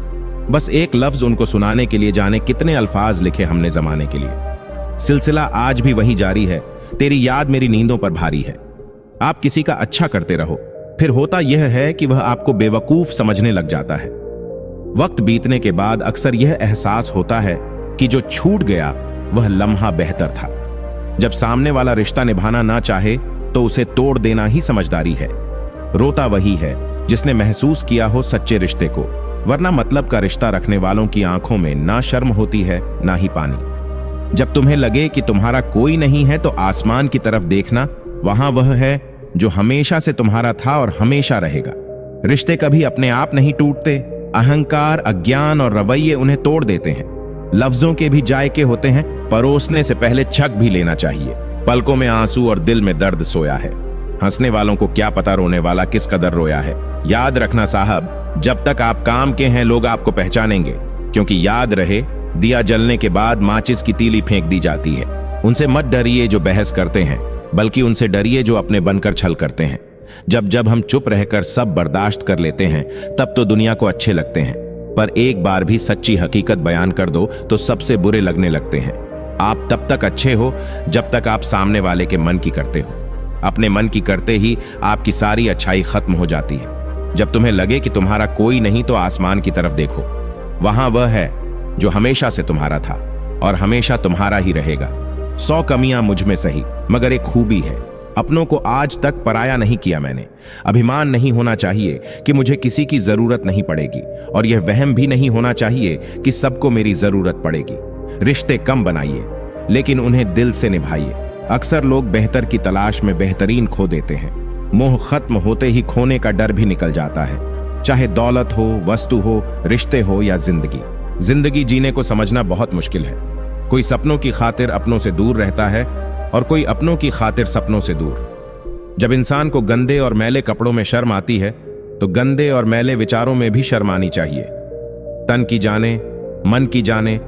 बस एक लफ्ज उनको सुनाने के लिए जाने कितने अल्फाज लिखे हमने जमाने के लिए। सिलसिला आज भी वही जारी है, तेरी याद मेरी नींदों पर भारी है। आप किसी का अच्छा करते रहो, फिर होता यह है कि वह आपको बेवकूफ समझने लग जाता है। वक्त बीतने के बाद अक्सर यह एहसास होता है कि जो छूट गया वह लम्हा बेहतर था। जब सामने वाला रिश्ता निभाना ना चाहे तो उसे तोड़ देना ही समझदारी है। रोता वही है जिसने महसूस किया हो सच्चे रिश्ते को, वरना मतलब का रिश्ता रखने वालों की आंखों में ना शर्म होती है ना ही पानी। जब तुम्हें लगे कि तुम्हारा कोई नहीं है तो आसमान की तरफ देखना, वहां वह है जो हमेशा से तुम्हारा था और हमेशा रहेगा। रिश्ते कभी अपने आप नहीं टूटते, अहंकार, अज्ञान और रवैये उन्हें तोड़ देते हैं। लफ्जों के भी जायके होते हैं, परोसने से पहले छक भी लेना चाहिए। पलकों में आंसू और दिल में दर्द सोया है। हंसने वालों को क्या पता रोने वाला किस कदर रोया है। याद रखना साहब, जब तक आप काम के हैं लोग आपको पहचानेंगे, क्योंकि याद रहे दिया जलने के बाद माचिस की तीली फेंक दी जाती है। उनसे मत डरिए जो बहस करते हैं, बल्कि उनसे डरिए जो अपने बनकर छल करते हैं। जब जब हम चुप रहकर सब बर्दाश्त कर लेते हैं तब तो दुनिया को अच्छे लगते हैं, पर एक बार भी सच्ची हकीकत बयान कर दो तो सबसे बुरे लगने लगते हैं। आप तब तक अच्छे हो जब तक आप सामने वाले के मन की करते हो। अपने मन की करते ही आपकी सारी अच्छाई खत्म हो जाती है। जब तुम्हें लगे कि तुम्हारा कोई नहीं तो आसमान की तरफ देखो, वहां वह है जो हमेशा से तुम्हारा था और हमेशा तुम्हारा ही रहेगा। 100 कमियां मुझ में सही, मगर एक खूबी है, अपनों को आज तक पराया नहीं किया मैंने। अभिमान नहीं होना चाहिए कि मुझे किसी की जरूरत नहीं पड़ेगी, और यह वहम भी नहीं होना चाहिए कि सबको मेरी जरूरत पड़ेगी। रिश्ते कम बनाइए, लेकिन उन्हें दिल से निभाइए। अक्सर लोग बेहतर की तलाश में बेहतरीन खो देते हैं। मोह खत्म होते ही खोने का डर भी निकल जाता है। चाहे दौलत हो, वस्तु हो, रिश्ते हो या जिंदगी। जिंदगी जीने को समझना बहुत मुश्किल है। कोई सपनों की खातिर अपनों से दूर रहता है और कोई अपनों की खातिर सपनों से दूर। जब इंसान को गंदे और मैले कपड़ों में शर्म आती है तो गंदे और मैले विचारों में भी शर्म आनी चाहिए। तन की जाने, मन की जाने,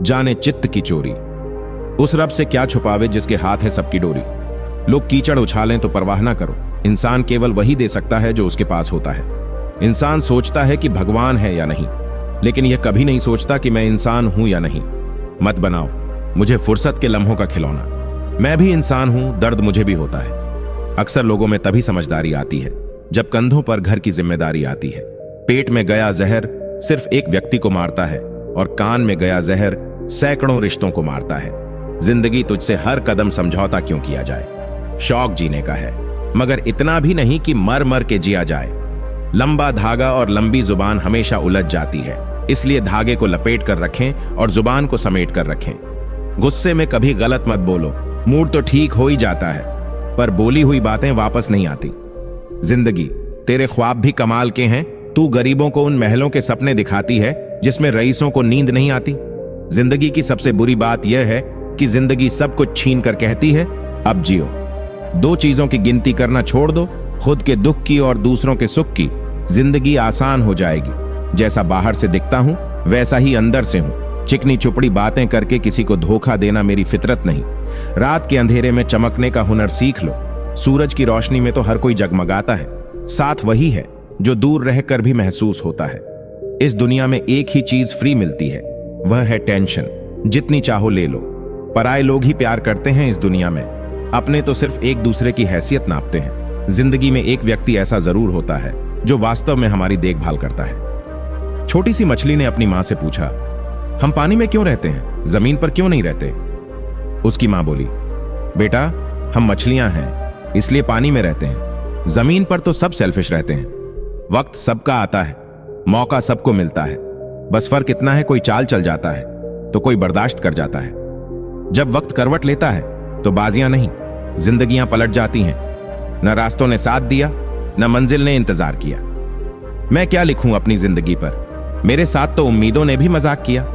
जाने चित्त की चोरी। उस रब से क्या छुपावे जिसके हाथ है सबकी डोरी। लोग कीचड़ उछालें तो परवाह ना करो, इंसान केवल वही दे सकता है जो उसके पास होता है। इंसान सोचता है कि भगवान है या नहीं, लेकिन यह कभी नहीं सोचता कि मैं इंसान हूं या नहीं। मत बनाओ मुझे फुर्सत के लम्हों का खिलौना। मैं भी इंसान हूं, दर्द मुझे भी होता है। अक्सर लोगों में तभी समझदारी आती है जब कंधों पर घर की जिम्मेदारी आती है। पेट में गया जहर सिर्फ एक व्यक्ति को मारता है और कान में गया जहर सैकड़ों रिश्तों को मारता है। जिंदगी तुझसे हर कदम समझौता क्यों किया जाए। शौक जीने का है, मगर इतना भी नहीं कि मर मर के जिया जाए। लंबा धागा और लंबी जुबान हमेशा उलझ जाती है, इसलिए धागे को लपेट कर रखें और जुबान को समेट कर रखें। गुस्से में कभी गलत मत बोलो, मूड तो ठीक हो ही जाता है, पर बोली हुई बातें वापस नहीं आती। जिंदगी तेरे ख्वाब भी कमाल के हैं। तू गरीबों को उन महलों के सपने दिखाती है जिसमें रईसों को नींद नहीं आती। जिंदगी की सबसे बुरी बात यह है कि जिंदगी सब कुछ छीन कर कहती है अब जियो। दो चीजों की गिनती करना छोड़ दो, खुद के दुख की और दूसरों के सुख की। जिंदगी आसान हो जाएगी। जैसा बाहर से दिखता हूं वैसा ही अंदर से हूं। चिकनी चुपड़ी बातें करके किसी को धोखा देना मेरी फितरत नहीं। रात के अंधेरे में चमकने का हुनर सीख लो। सूरज की रोशनी में तो हर कोई जगमगाता है। साथ वही है जो दूर रहकर भी महसूस होता है। इस दुनिया में एक ही चीज फ्री मिलती है, वह है टेंशन। जितनी चाहो ले लो। पराये लोग ही प्यार करते हैं इस दुनिया में, अपने तो सिर्फ एक दूसरे की हैसियत नापते हैं। जिंदगी में एक व्यक्ति ऐसा जरूर होता है जो वास्तव में हमारी देखभाल करता है। छोटी सी मछली ने अपनी मां से पूछा, हम पानी में क्यों रहते हैं, जमीन पर क्यों नहीं रहते? उसकी मां बोली, बेटा हम मछलियां हैं इसलिए पानी में रहते हैं, जमीन पर तो सब सेल्फिश रहते हैं। वक्त सबका आता है, मौका सबको मिलता है, बस फर्क इतना है कोई चाल चल जाता है तो कोई बर्दाश्त कर जाता है। जब वक्त करवट लेता है तो बाजियां नहीं, जिंदगियां पलट जाती हैं। न रास्तों ने साथ दिया, न मंजिल ने इंतजार किया। मैं क्या लिखूं अपनी जिंदगी पर, मेरे साथ तो उम्मीदों ने भी मजाक किया।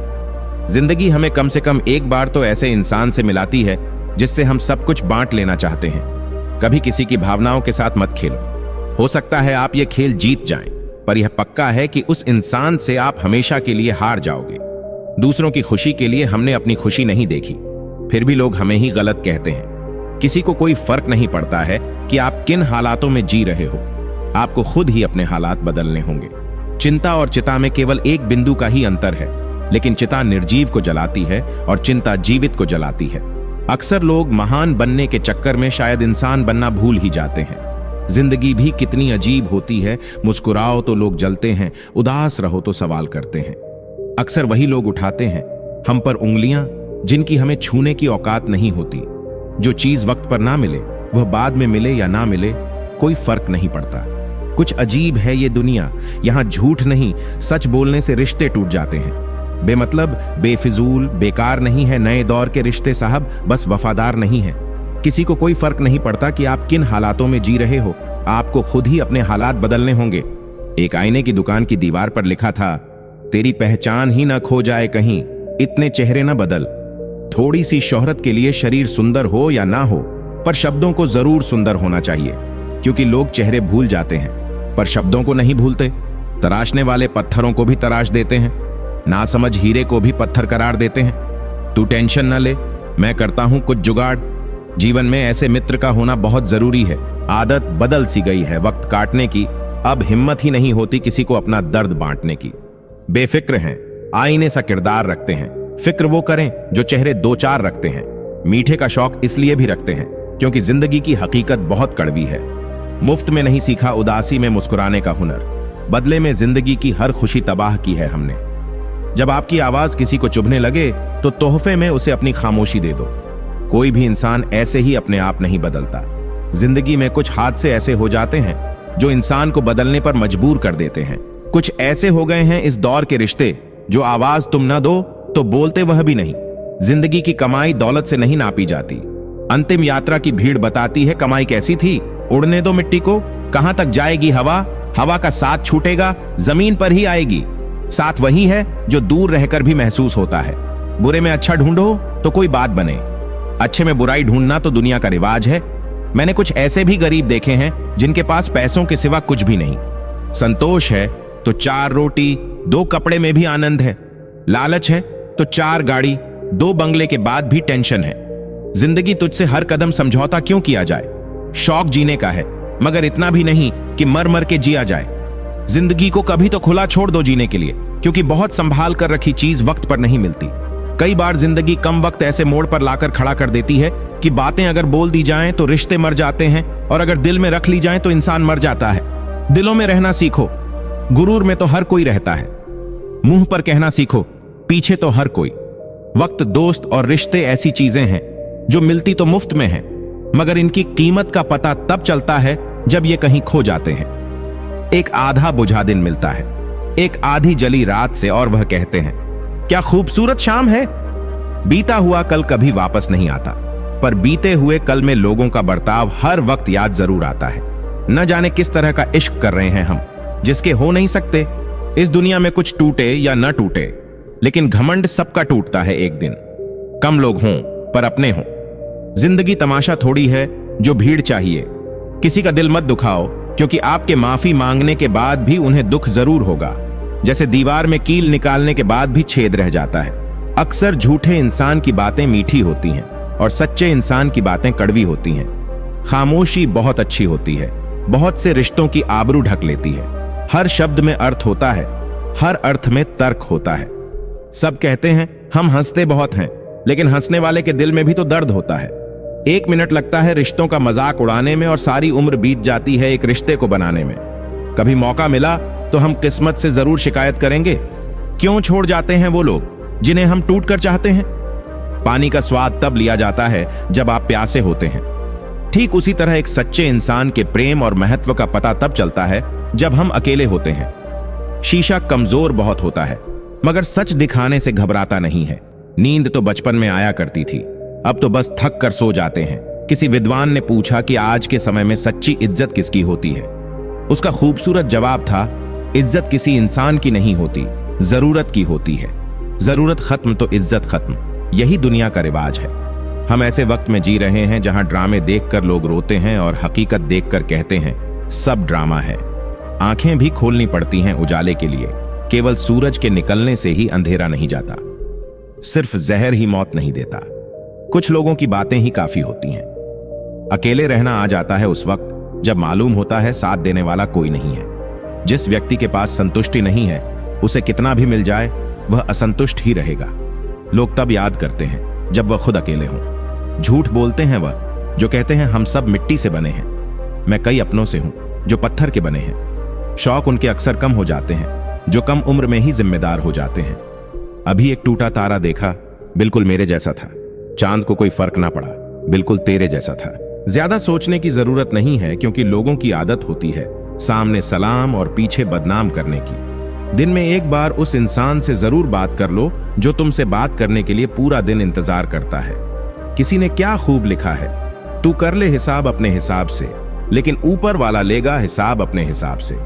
जिंदगी हमें कम से कम एक बार तो ऐसे इंसान से मिलाती है जिससे हम सब कुछ बांट लेना चाहते हैं। कभी किसी की भावनाओं के साथ मत खेलो। हो सकता है आप ये खेल जीत जाएं, पर यह पक्का है कि उस इंसान से आप हमेशा के लिए हार जाओगे। दूसरों की खुशी के लिए हमने अपनी खुशी नहीं देखी, फिर भी लोग हमें ही गलत कहते हैं। किसी को कोई फर्क नहीं पड़ता है कि आप किन हालातों में जी रहे हो। आपको खुद ही अपने हालात बदलने होंगे। चिंता और चिता में केवल एक बिंदु का ही अंतर है, लेकिन चिता निर्जीव को जलाती है और चिंता जीवित को जलाती है। अक्सर लोग महान बनने के चक्कर में शायद इंसान बनना भूल ही जाते हैं। जिंदगी भी कितनी अजीब होती है, मुस्कुराओ तो लोग जलते हैं, उदास रहो तो सवाल करते हैं। अक्सर वही लोग उठाते हैं हम पर उंगलियां जिनकी हमें छूने की औकात नहीं होती। जो चीज वक्त पर ना मिले वह बाद में मिले या ना मिले कोई फर्क नहीं पड़ता। कुछ अजीब है ये दुनिया, यहां झूठ नहीं सच बोलने से रिश्ते टूट जाते हैं। बेमतलब, बेफिजूल, बेकार नहीं है नए दौर के रिश्ते साहब, बस वफादार नहीं है। किसी को कोई फर्क नहीं पड़ता कि आप किन हालातों में जी रहे हो, आपको खुद ही अपने हालात बदलने होंगे। एक आईने की दुकान की दीवार पर लिखा था, तेरी पहचान ही ना खो जाए कहीं, इतने चेहरे ना बदल। थोड़ी सी शोहरत के लिए शरीर सुंदर हो या ना हो, पर शब्दों को जरूर सुंदर होना चाहिए, क्योंकि लोग चेहरे भूल जाते हैं पर शब्दों को नहीं भूलते। तराशने वाले पत्थरों को भी तराश देते हैं, नासमझ हीरे को भी पत्थर करार देते हैं। तू टेंशन न ले, मैं करता हूं कुछ जुगाड़। जीवन में ऐसे मित्र का होना बहुत जरूरी है। आदत बदल सी गई है वक्त काटने की, अब हिम्मत ही नहीं होती किसी को अपना दर्द बांटने की। बेफिक्र हैं, आईने सा किरदार रखते हैं। फिक्र वो करें जो चेहरे दो चार रखते हैं। मीठे का शौक इसलिए भी रखते हैं क्योंकि जिंदगी की हकीकत बहुत कड़वी है। मुफ्त में नहीं सीखा उदासी में मुस्कुराने का हुनर, बदले में जिंदगी की हर खुशी तबाह की है हमने। जब आपकी आवाज किसी को चुभने लगे तो तोहफे में उसे अपनी खामोशी दे दो। कोई भी इंसान ऐसे ही अपने आप नहीं बदलता। जिंदगी में कुछ हादसे ऐसे हो जाते हैं जो इंसान को बदलने पर मजबूर कर देते हैं। कुछ ऐसे हो गए हैं इस दौर के रिश्ते जो आवाज तुम न दो तो बोलते वह भी नहीं। जिंदगी की कमाई दौलत से नहीं नापी जाती। अंतिम यात्रा की भीड़ बताती है कमाई कैसी थी। उड़ने दो मिट्टी को, कहां तक जाएगी हवा, हवा का साथ छूटेगा, जमीन पर ही आएगी। साथ वही है जो दूर रहकर भी महसूस होता है। बुरे में अच्छा ढूंढो तो कोई बात बने, अच्छे में बुराई ढूंढना तो दुनिया का रिवाज है। मैंने कुछ ऐसे भी गरीब देखे हैं जिनके पास पैसों के सिवा कुछ भी नहीं। संतोष है तो 4 रोटी 2 कपड़े में भी आनंद है। लालच है तो 4 गाड़ी 2 बंगले के बाद भी टेंशन है। जिंदगी तुझसे हर कदम समझौता क्यों किया जाए। शौक जीने का है मगर इतना भी नहीं कि मर मर के जिया जाए। जिंदगी को कभी तो खुला छोड़ दो जीने के लिए, क्योंकि बहुत संभाल कर रखी चीज वक्त पर नहीं मिलती। कई बार जिंदगी कम वक्त ऐसे मोड़ पर लाकर खड़ा कर देती है कि बातें अगर बोल दी जाएं तो रिश्ते मर जाते हैं, और अगर दिल में रख ली जाएं तो इंसान मर जाता है। दिलों में रहना सीखो, गुरूर में तो हर कोई रहता है। मुंह पर कहना सीखो, पीछे तो हर कोई। वक्त, दोस्त और रिश्ते ऐसी चीजें हैं जो मिलती तो मुफ्त में हैं, मगर इनकी कीमत का पता तब चलता है जब ये कहीं खो जाते हैं। एक आधा बुझा दिन मिलता है एक आधी जली रात से, और वह कहते हैं क्या खूबसूरत शाम है। बीता हुआ कल कभी वापस नहीं आता, पर बीते हुए कल में लोगों का बर्ताव हर वक्त याद जरूर आता है। न जाने किस तरह का इश्क कर रहे हैं हम, जिसके हो नहीं सकते। इस दुनिया में कुछ टूटे या न टूटे, लेकिन घमंड सबका टूटता है एक दिन। कम लोग हों पर अपने हों। जिंदगी तमाशा थोड़ी है जो भीड़ चाहिए। किसी का दिल मत दुखाओ, क्योंकि आपके माफी मांगने के बाद भी उन्हें दुख जरूर होगा। जैसे दीवार में कील निकालने के बाद भी छेद रह जाता है। अक्सर झूठे इंसान की बातें मीठी होती हैं और सच्चे इंसान की बातें कड़वी होती हैं। खामोशी बहुत अच्छी होती है, बहुत से रिश्तों की आबरू ढक लेती है। हर शब्द में अर्थ होता है, हर अर्थ में तर्क होता है। सब कहते हैं हम हंसते बहुत हैं, लेकिन हंसने वाले के दिल में भी तो दर्द होता है। 1 मिनट लगता है रिश्तों का मजाक उड़ाने में, और सारी उम्र बीत जाती है एक रिश्ते को बनाने में। कभी मौका मिला तो हम किस्मत से जरूर शिकायत करेंगे, क्यों छोड़ जाते हैं वो लोग जिन्हें हम टूट कर चाहते हैं। पानी का स्वाद तब लिया जाता है जब आप प्यासे होते हैं। ठीक उसी तरह एक सच्चे इंसान के प्रेम और महत्व का पता तब चलता है जब हम अकेले होते हैं। शीशा कमजोर बहुत होता है, मगर सच दिखाने से घबराता नहीं है। नींद तो बचपन में आया करती थी, अब तो बस थक कर सो जाते हैं। किसी विद्वान ने पूछा कि आज के समय में सच्ची इज्जत किसकी होती है। उसका खूबसूरत जवाब था, इज्जत किसी इंसान की नहीं होती, जरूरत की होती है। जरूरत खत्म तो इज्जत खत्म, यही दुनिया का रिवाज है। हम ऐसे वक्त में जी रहे हैं जहां ड्रामे देखकर लोग रोते हैं और हकीकत देखकर कहते हैं सब ड्रामा है। आंखें भी खोलनी पड़ती हैं उजाले के लिए। केवल सूरज के निकलने से ही अंधेरा नहीं जाता। सिर्फ जहर ही मौत नहीं देता। कुछ लोगों की बातें ही काफी होती हैं। अकेले रहना आ जाता है उस वक्त जब मालूम होता है साथ देने वाला कोई नहीं है। जिस व्यक्ति के पास संतुष्टि नहीं है, उसे कितना भी मिल जाए वह असंतुष्ट ही रहेगा। लोग तब याद करते हैं जब वह खुद अकेले हों। झूठ बोलते हैं वह जो कहते हैं हम सब मिट्टी से बने हैं। मैं कई अपनों से हूं जो पत्थर के बने हैं। शौक उनके अक्सर कम हो जाते हैं जो कम उम्र में ही जिम्मेदार हो जाते हैं। अभी एक टूटा तारा देखा, बिल्कुल मेरे जैसा था। चांद को कोई फर्क ना पड़ा, बिल्कुल तेरे जैसा था। ज्यादा सोचने की जरूरत नहीं है, क्योंकि लोगों की आदत होती है सामने सलाम और पीछे बदनाम करने की। दिन में एक बार उस इंसान से जरूर बात कर लो जो तुमसे बात करने के लिए पूरा दिन इंतजार करता है। किसी ने क्या खूब लिखा है, तू कर ले हिसाब अपने हिसाब से, लेकिन ऊपर वाला लेगा हिसाब अपने हिसाब से।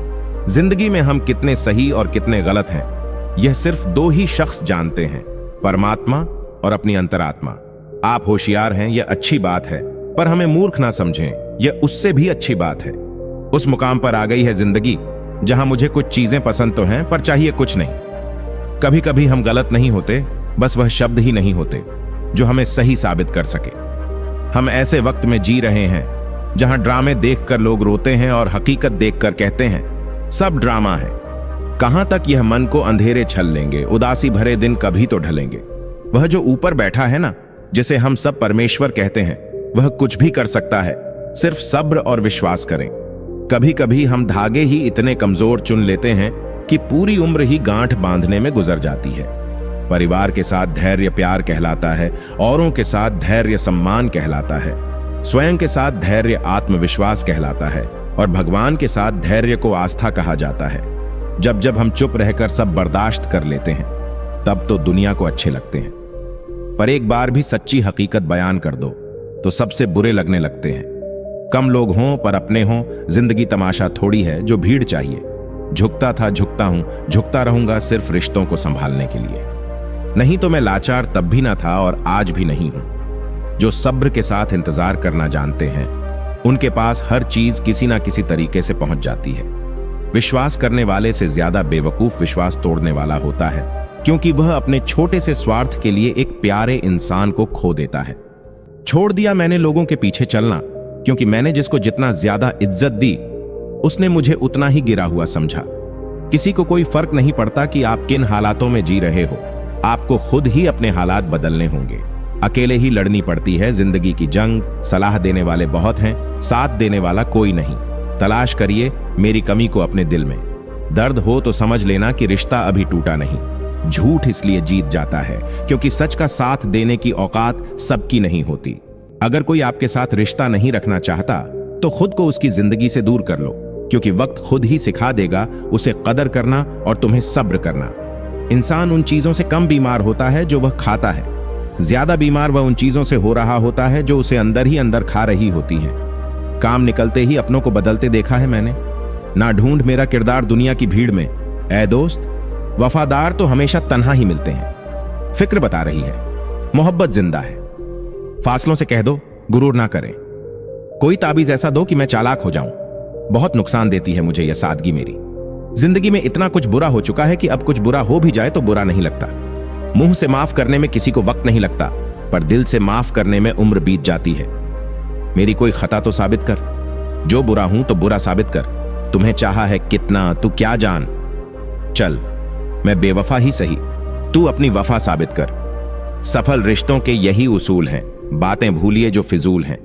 जिंदगी में हम कितने सही और कितने गलत हैं, यह सिर्फ दो ही शख्स जानते हैं, परमात्मा और अपनी अंतरात्मा। आप होशियार हैं, यह अच्छी बात है, पर हमें मूर्ख ना समझें, यह उससे भी अच्छी बात है। उस मुकाम पर आ गई है जिंदगी जहां मुझे कुछ चीजें पसंद तो हैं, पर चाहिए कुछ नहीं। कभी कभी हम गलत नहीं होते, बस वह शब्द ही नहीं होते जो हमें सही साबित कर सके। हम ऐसे वक्त में जी रहे हैं जहां ड्रामे देखकर लोग रोते हैं और हकीकत देखकर कहते हैं सब ड्रामा है। कहां तक यह मन को अंधेरे छल लेंगे, उदासी भरे दिन कभी तो ढलेंगे। वह जो ऊपर बैठा है ना, जिसे हम सब परमेश्वर कहते हैं, वह कुछ भी कर सकता है, सिर्फ सब्र और विश्वास करें। कभी कभी हम धागे ही इतने कमजोर चुन लेते हैं कि पूरी उम्र ही गांठ बांधने में गुजर जाती है। परिवार के साथ धैर्य प्यार कहलाता है, औरों के साथ धैर्य सम्मान कहलाता है, स्वयं के साथ धैर्य आत्मविश्वास कहलाता है, और भगवान के साथ धैर्य को आस्था कहा जाता है। जब जब हम चुप रहकर सब बर्दाश्त कर लेते हैं, तब तो दुनिया को अच्छे लगते हैं। पर एक बार भी सच्ची हकीकत बयान कर दो तो सबसे बुरे लगने लगते हैं। कम लोग हों पर अपने हों, जिंदगी तमाशा थोड़ी है जो भीड़ चाहिए। झुकता था झुकता हूं, झुकता रहूंगा सिर्फ रिश्तों को संभालने के लिए। नहीं तो मैं लाचार तब भी ना था और आज भी नहीं हूं। जो सब्र के साथ इंतजार करना जानते हैं, उनके पास हर चीज किसी ना किसी तरीके से पहुंच जाती है। विश्वास करने वाले से ज्यादा बेवकूफ विश्वास तोड़ने वाला होता है, क्योंकि वह अपने छोटे से स्वार्थ के लिए एक प्यारे इंसान को खो देता है। छोड़ दिया मैंने लोगों के पीछे चलना, क्योंकि मैंने जिसको जितना ज्यादा इज्जत दी, उसने मुझे उतना ही गिरा हुआ समझा। किसी को कोई फर्क नहीं पड़ता कि आप किन हालातों में जी रहे हो, आपको खुद ही अपने हालात बदलने होंगे। अकेले ही लड़नी पड़ती है जिंदगी की जंग। सलाह देने वाले बहुत हैं, साथ देने वाला कोई नहीं। तलाश करिए मेरी कमी को अपने दिल में। दर्द हो तो समझ लेना कि रिश्ता अभी टूटा नहीं। झूठ इसलिए जीत जाता है क्योंकि सच का साथ देने की औकात सबकी नहीं होती। अगर कोई आपके साथ रिश्ता नहीं रखना चाहता तो खुद को उसकी जिंदगी से दूर कर लो, क्योंकि वक्त खुद ही सिखा देगा उसे कदर करना और तुम्हें सब्र करना। इंसान उन चीजों से कम बीमार होता है जो वह खाता है, ज्यादा बीमार वह उन चीजों से हो रहा होता है जो उसे अंदर ही अंदर खा रही होती हैं। काम निकलते ही अपनों को बदलते देखा है मैंने। ना ढूंढ मेरा किरदार दुनिया की भीड़ में, ऐ दोस्त, वफादार तो हमेशा तन्हा ही मिलते हैं। फिक्र बता रही है, मोहब्बत जिंदा है। फासलों से कह दो गुरूर ना करें। कोई ताबीज ऐसा दो कि मैं चालाक हो जाऊं। बहुत नुकसान देती है मुझे यह सादगी मेरी। जिंदगी में इतना कुछ बुरा हो चुका है कि अब कुछ बुरा हो भी जाए तो बुरा नहीं लगता। मुंह से माफ करने में किसी को वक्त नहीं लगता, पर दिल से माफ करने में उम्र बीत जाती है। मेरी कोई खता तो साबित कर। जो बुरा हूं तो बुरा साबित कर। तुम्हें चाहा है कितना, तू क्या जान। चल, मैं बेवफा ही सही, तू अपनी वफा साबित कर। सफल रिश्तों के यही उसूल हैं। बातें भूलिए जो फिजूल हैं।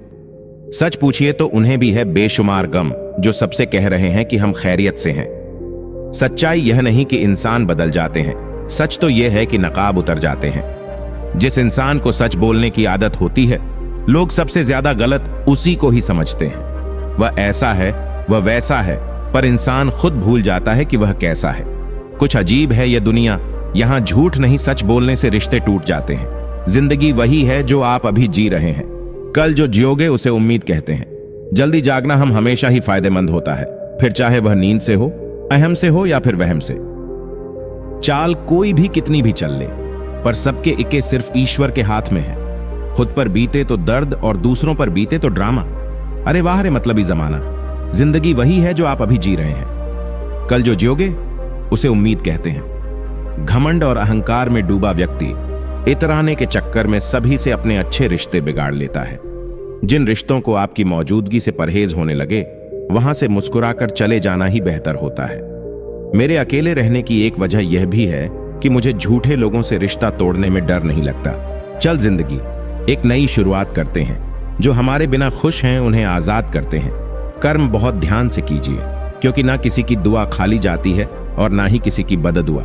सच पूछिए तो उन्हें भी है बेशुमार गम, जो सबसे कह रहे हैं कि हम खैरियत से हैं। सच्चाई यह नहीं कि इंसान बदल जाते हैं, सच तो यह है कि नकाब उतर जाते हैं। जिस इंसान को सच बोलने की आदत होती है, लोग सबसे ज्यादा गलत उसी को ही समझते हैं। वह ऐसा है, वह वैसा है, पर इंसान खुद भूल जाता है कि वह कैसा है। कुछ अजीब है यह दुनिया, यहाँ झूठ नहीं सच बोलने से रिश्ते टूट जाते हैं। जिंदगी वही है जो आप अभी जी रहे हैं। कल जो जियोगे उसे उम्मीद कहते हैं। जल्दी जागना हम हमेशा ही फायदेमंद होता है, फिर चाहे वह नींद से हो, अहम से हो या फिर वहम से। चाल कोई भी कितनी भी चल ले, पर सबके इक्के सिर्फ ईश्वर के हाथ में है। खुद पर बीते तो दर्द और दूसरों पर बीते तो ड्रामा। अरे वाह रे मतलबी जमाना। जिंदगी वही है जो आप अभी जी रहे हैं। कल जो जियोगे उसे उम्मीद कहते हैं। घमंड और अहंकार में डूबा व्यक्ति इतराने के चक्कर में सभी से अपने अच्छे रिश्ते बिगाड़ लेता है। जिन रिश्तों को आपकी मौजूदगी से परहेज होने लगे, वहां से मुस्कुराकर चले जाना ही बेहतर होता है। मेरे अकेले रहने की एक वजह यह भी है कि मुझे झूठे लोगों से रिश्ता तोड़ने में डर नहीं लगता। चल जिंदगी, एक नई शुरुआत करते हैं। जो हमारे बिना खुश हैं उन्हें आजाद करते हैं। कर्म बहुत ध्यान से कीजिए, क्योंकि ना किसी की दुआ खाली जाती है और ना ही किसी की बददुआ।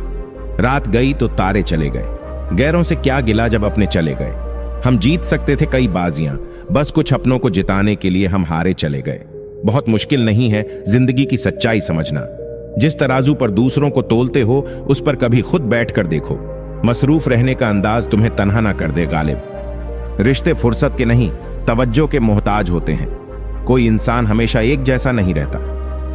रात गई तो तारे चले गए। गैरों से क्या गिला जब अपने चले गए। हम जीत सकते थे कई बाजियां, बस कुछ अपनों को जिताने के लिए हम हारे चले गए। बहुत मुश्किल नहीं है जिंदगी की सच्चाई समझना। जिस तराजू पर दूसरों को तोलते हो, उस पर कभी खुद बैठ कर देखो। मसरूफ रहने का अंदाज तुम्हें तन्हा ना कर दे गालिब। रिश्ते फुर्सत के नहीं, तवज्जो के मोहताज होते हैं। कोई इंसान हमेशा एक जैसा नहीं रहता।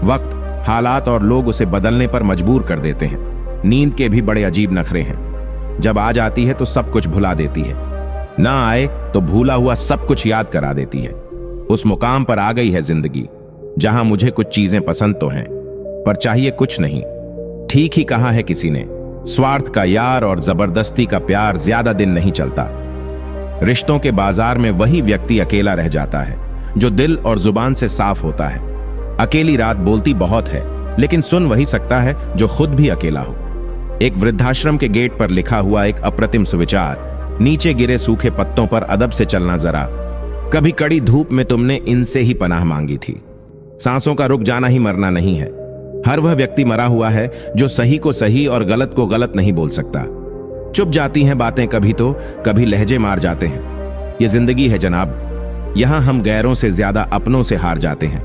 वक्त, हालात और लोग उसे बदलने पर मजबूर कर देते हैं। नींद के भी बड़े अजीब नखरे हैं। जब आ जाती है तो सब कुछ भुला देती है, ना आए तो भूला हुआ सब कुछ याद करा देती है। उस मुकाम पर आ गई है जिंदगी जहां मुझे कुछ चीजें पसंद तो हैं, पर चाहिए कुछ नहीं। ठीक ही कहा है किसी ने, स्वार्थ का यार और जबरदस्ती का प्यार ज्यादा दिन नहीं चलता। रिश्तों के बाजार में वही व्यक्ति अकेला रह जाता है जो दिल और जुबान से साफ होता है। अकेली रात बोलती बहुत है, लेकिन सुन वही सकता है जो खुद भी अकेला हो। एक वृद्धाश्रम के गेट पर लिखा हुआ एक अप्रतिम सुविचार, नीचे गिरे सूखे पत्तों पर अदब से चलना जरा। कभी कड़ी धूप में तुमने इनसे ही पनाह मांगी थी। सांसों का रुक जाना ही मरना नहीं है। हर वह व्यक्ति मरा हुआ है जो सही को सही और गलत को गलत नहीं बोल सकता। चुप जाती हैं बातें कभी तो कभी लहजे मार जाते हैं। ये जिंदगी है जनाब, यहां हम गैरों से ज्यादा अपनों से हार जाते हैं।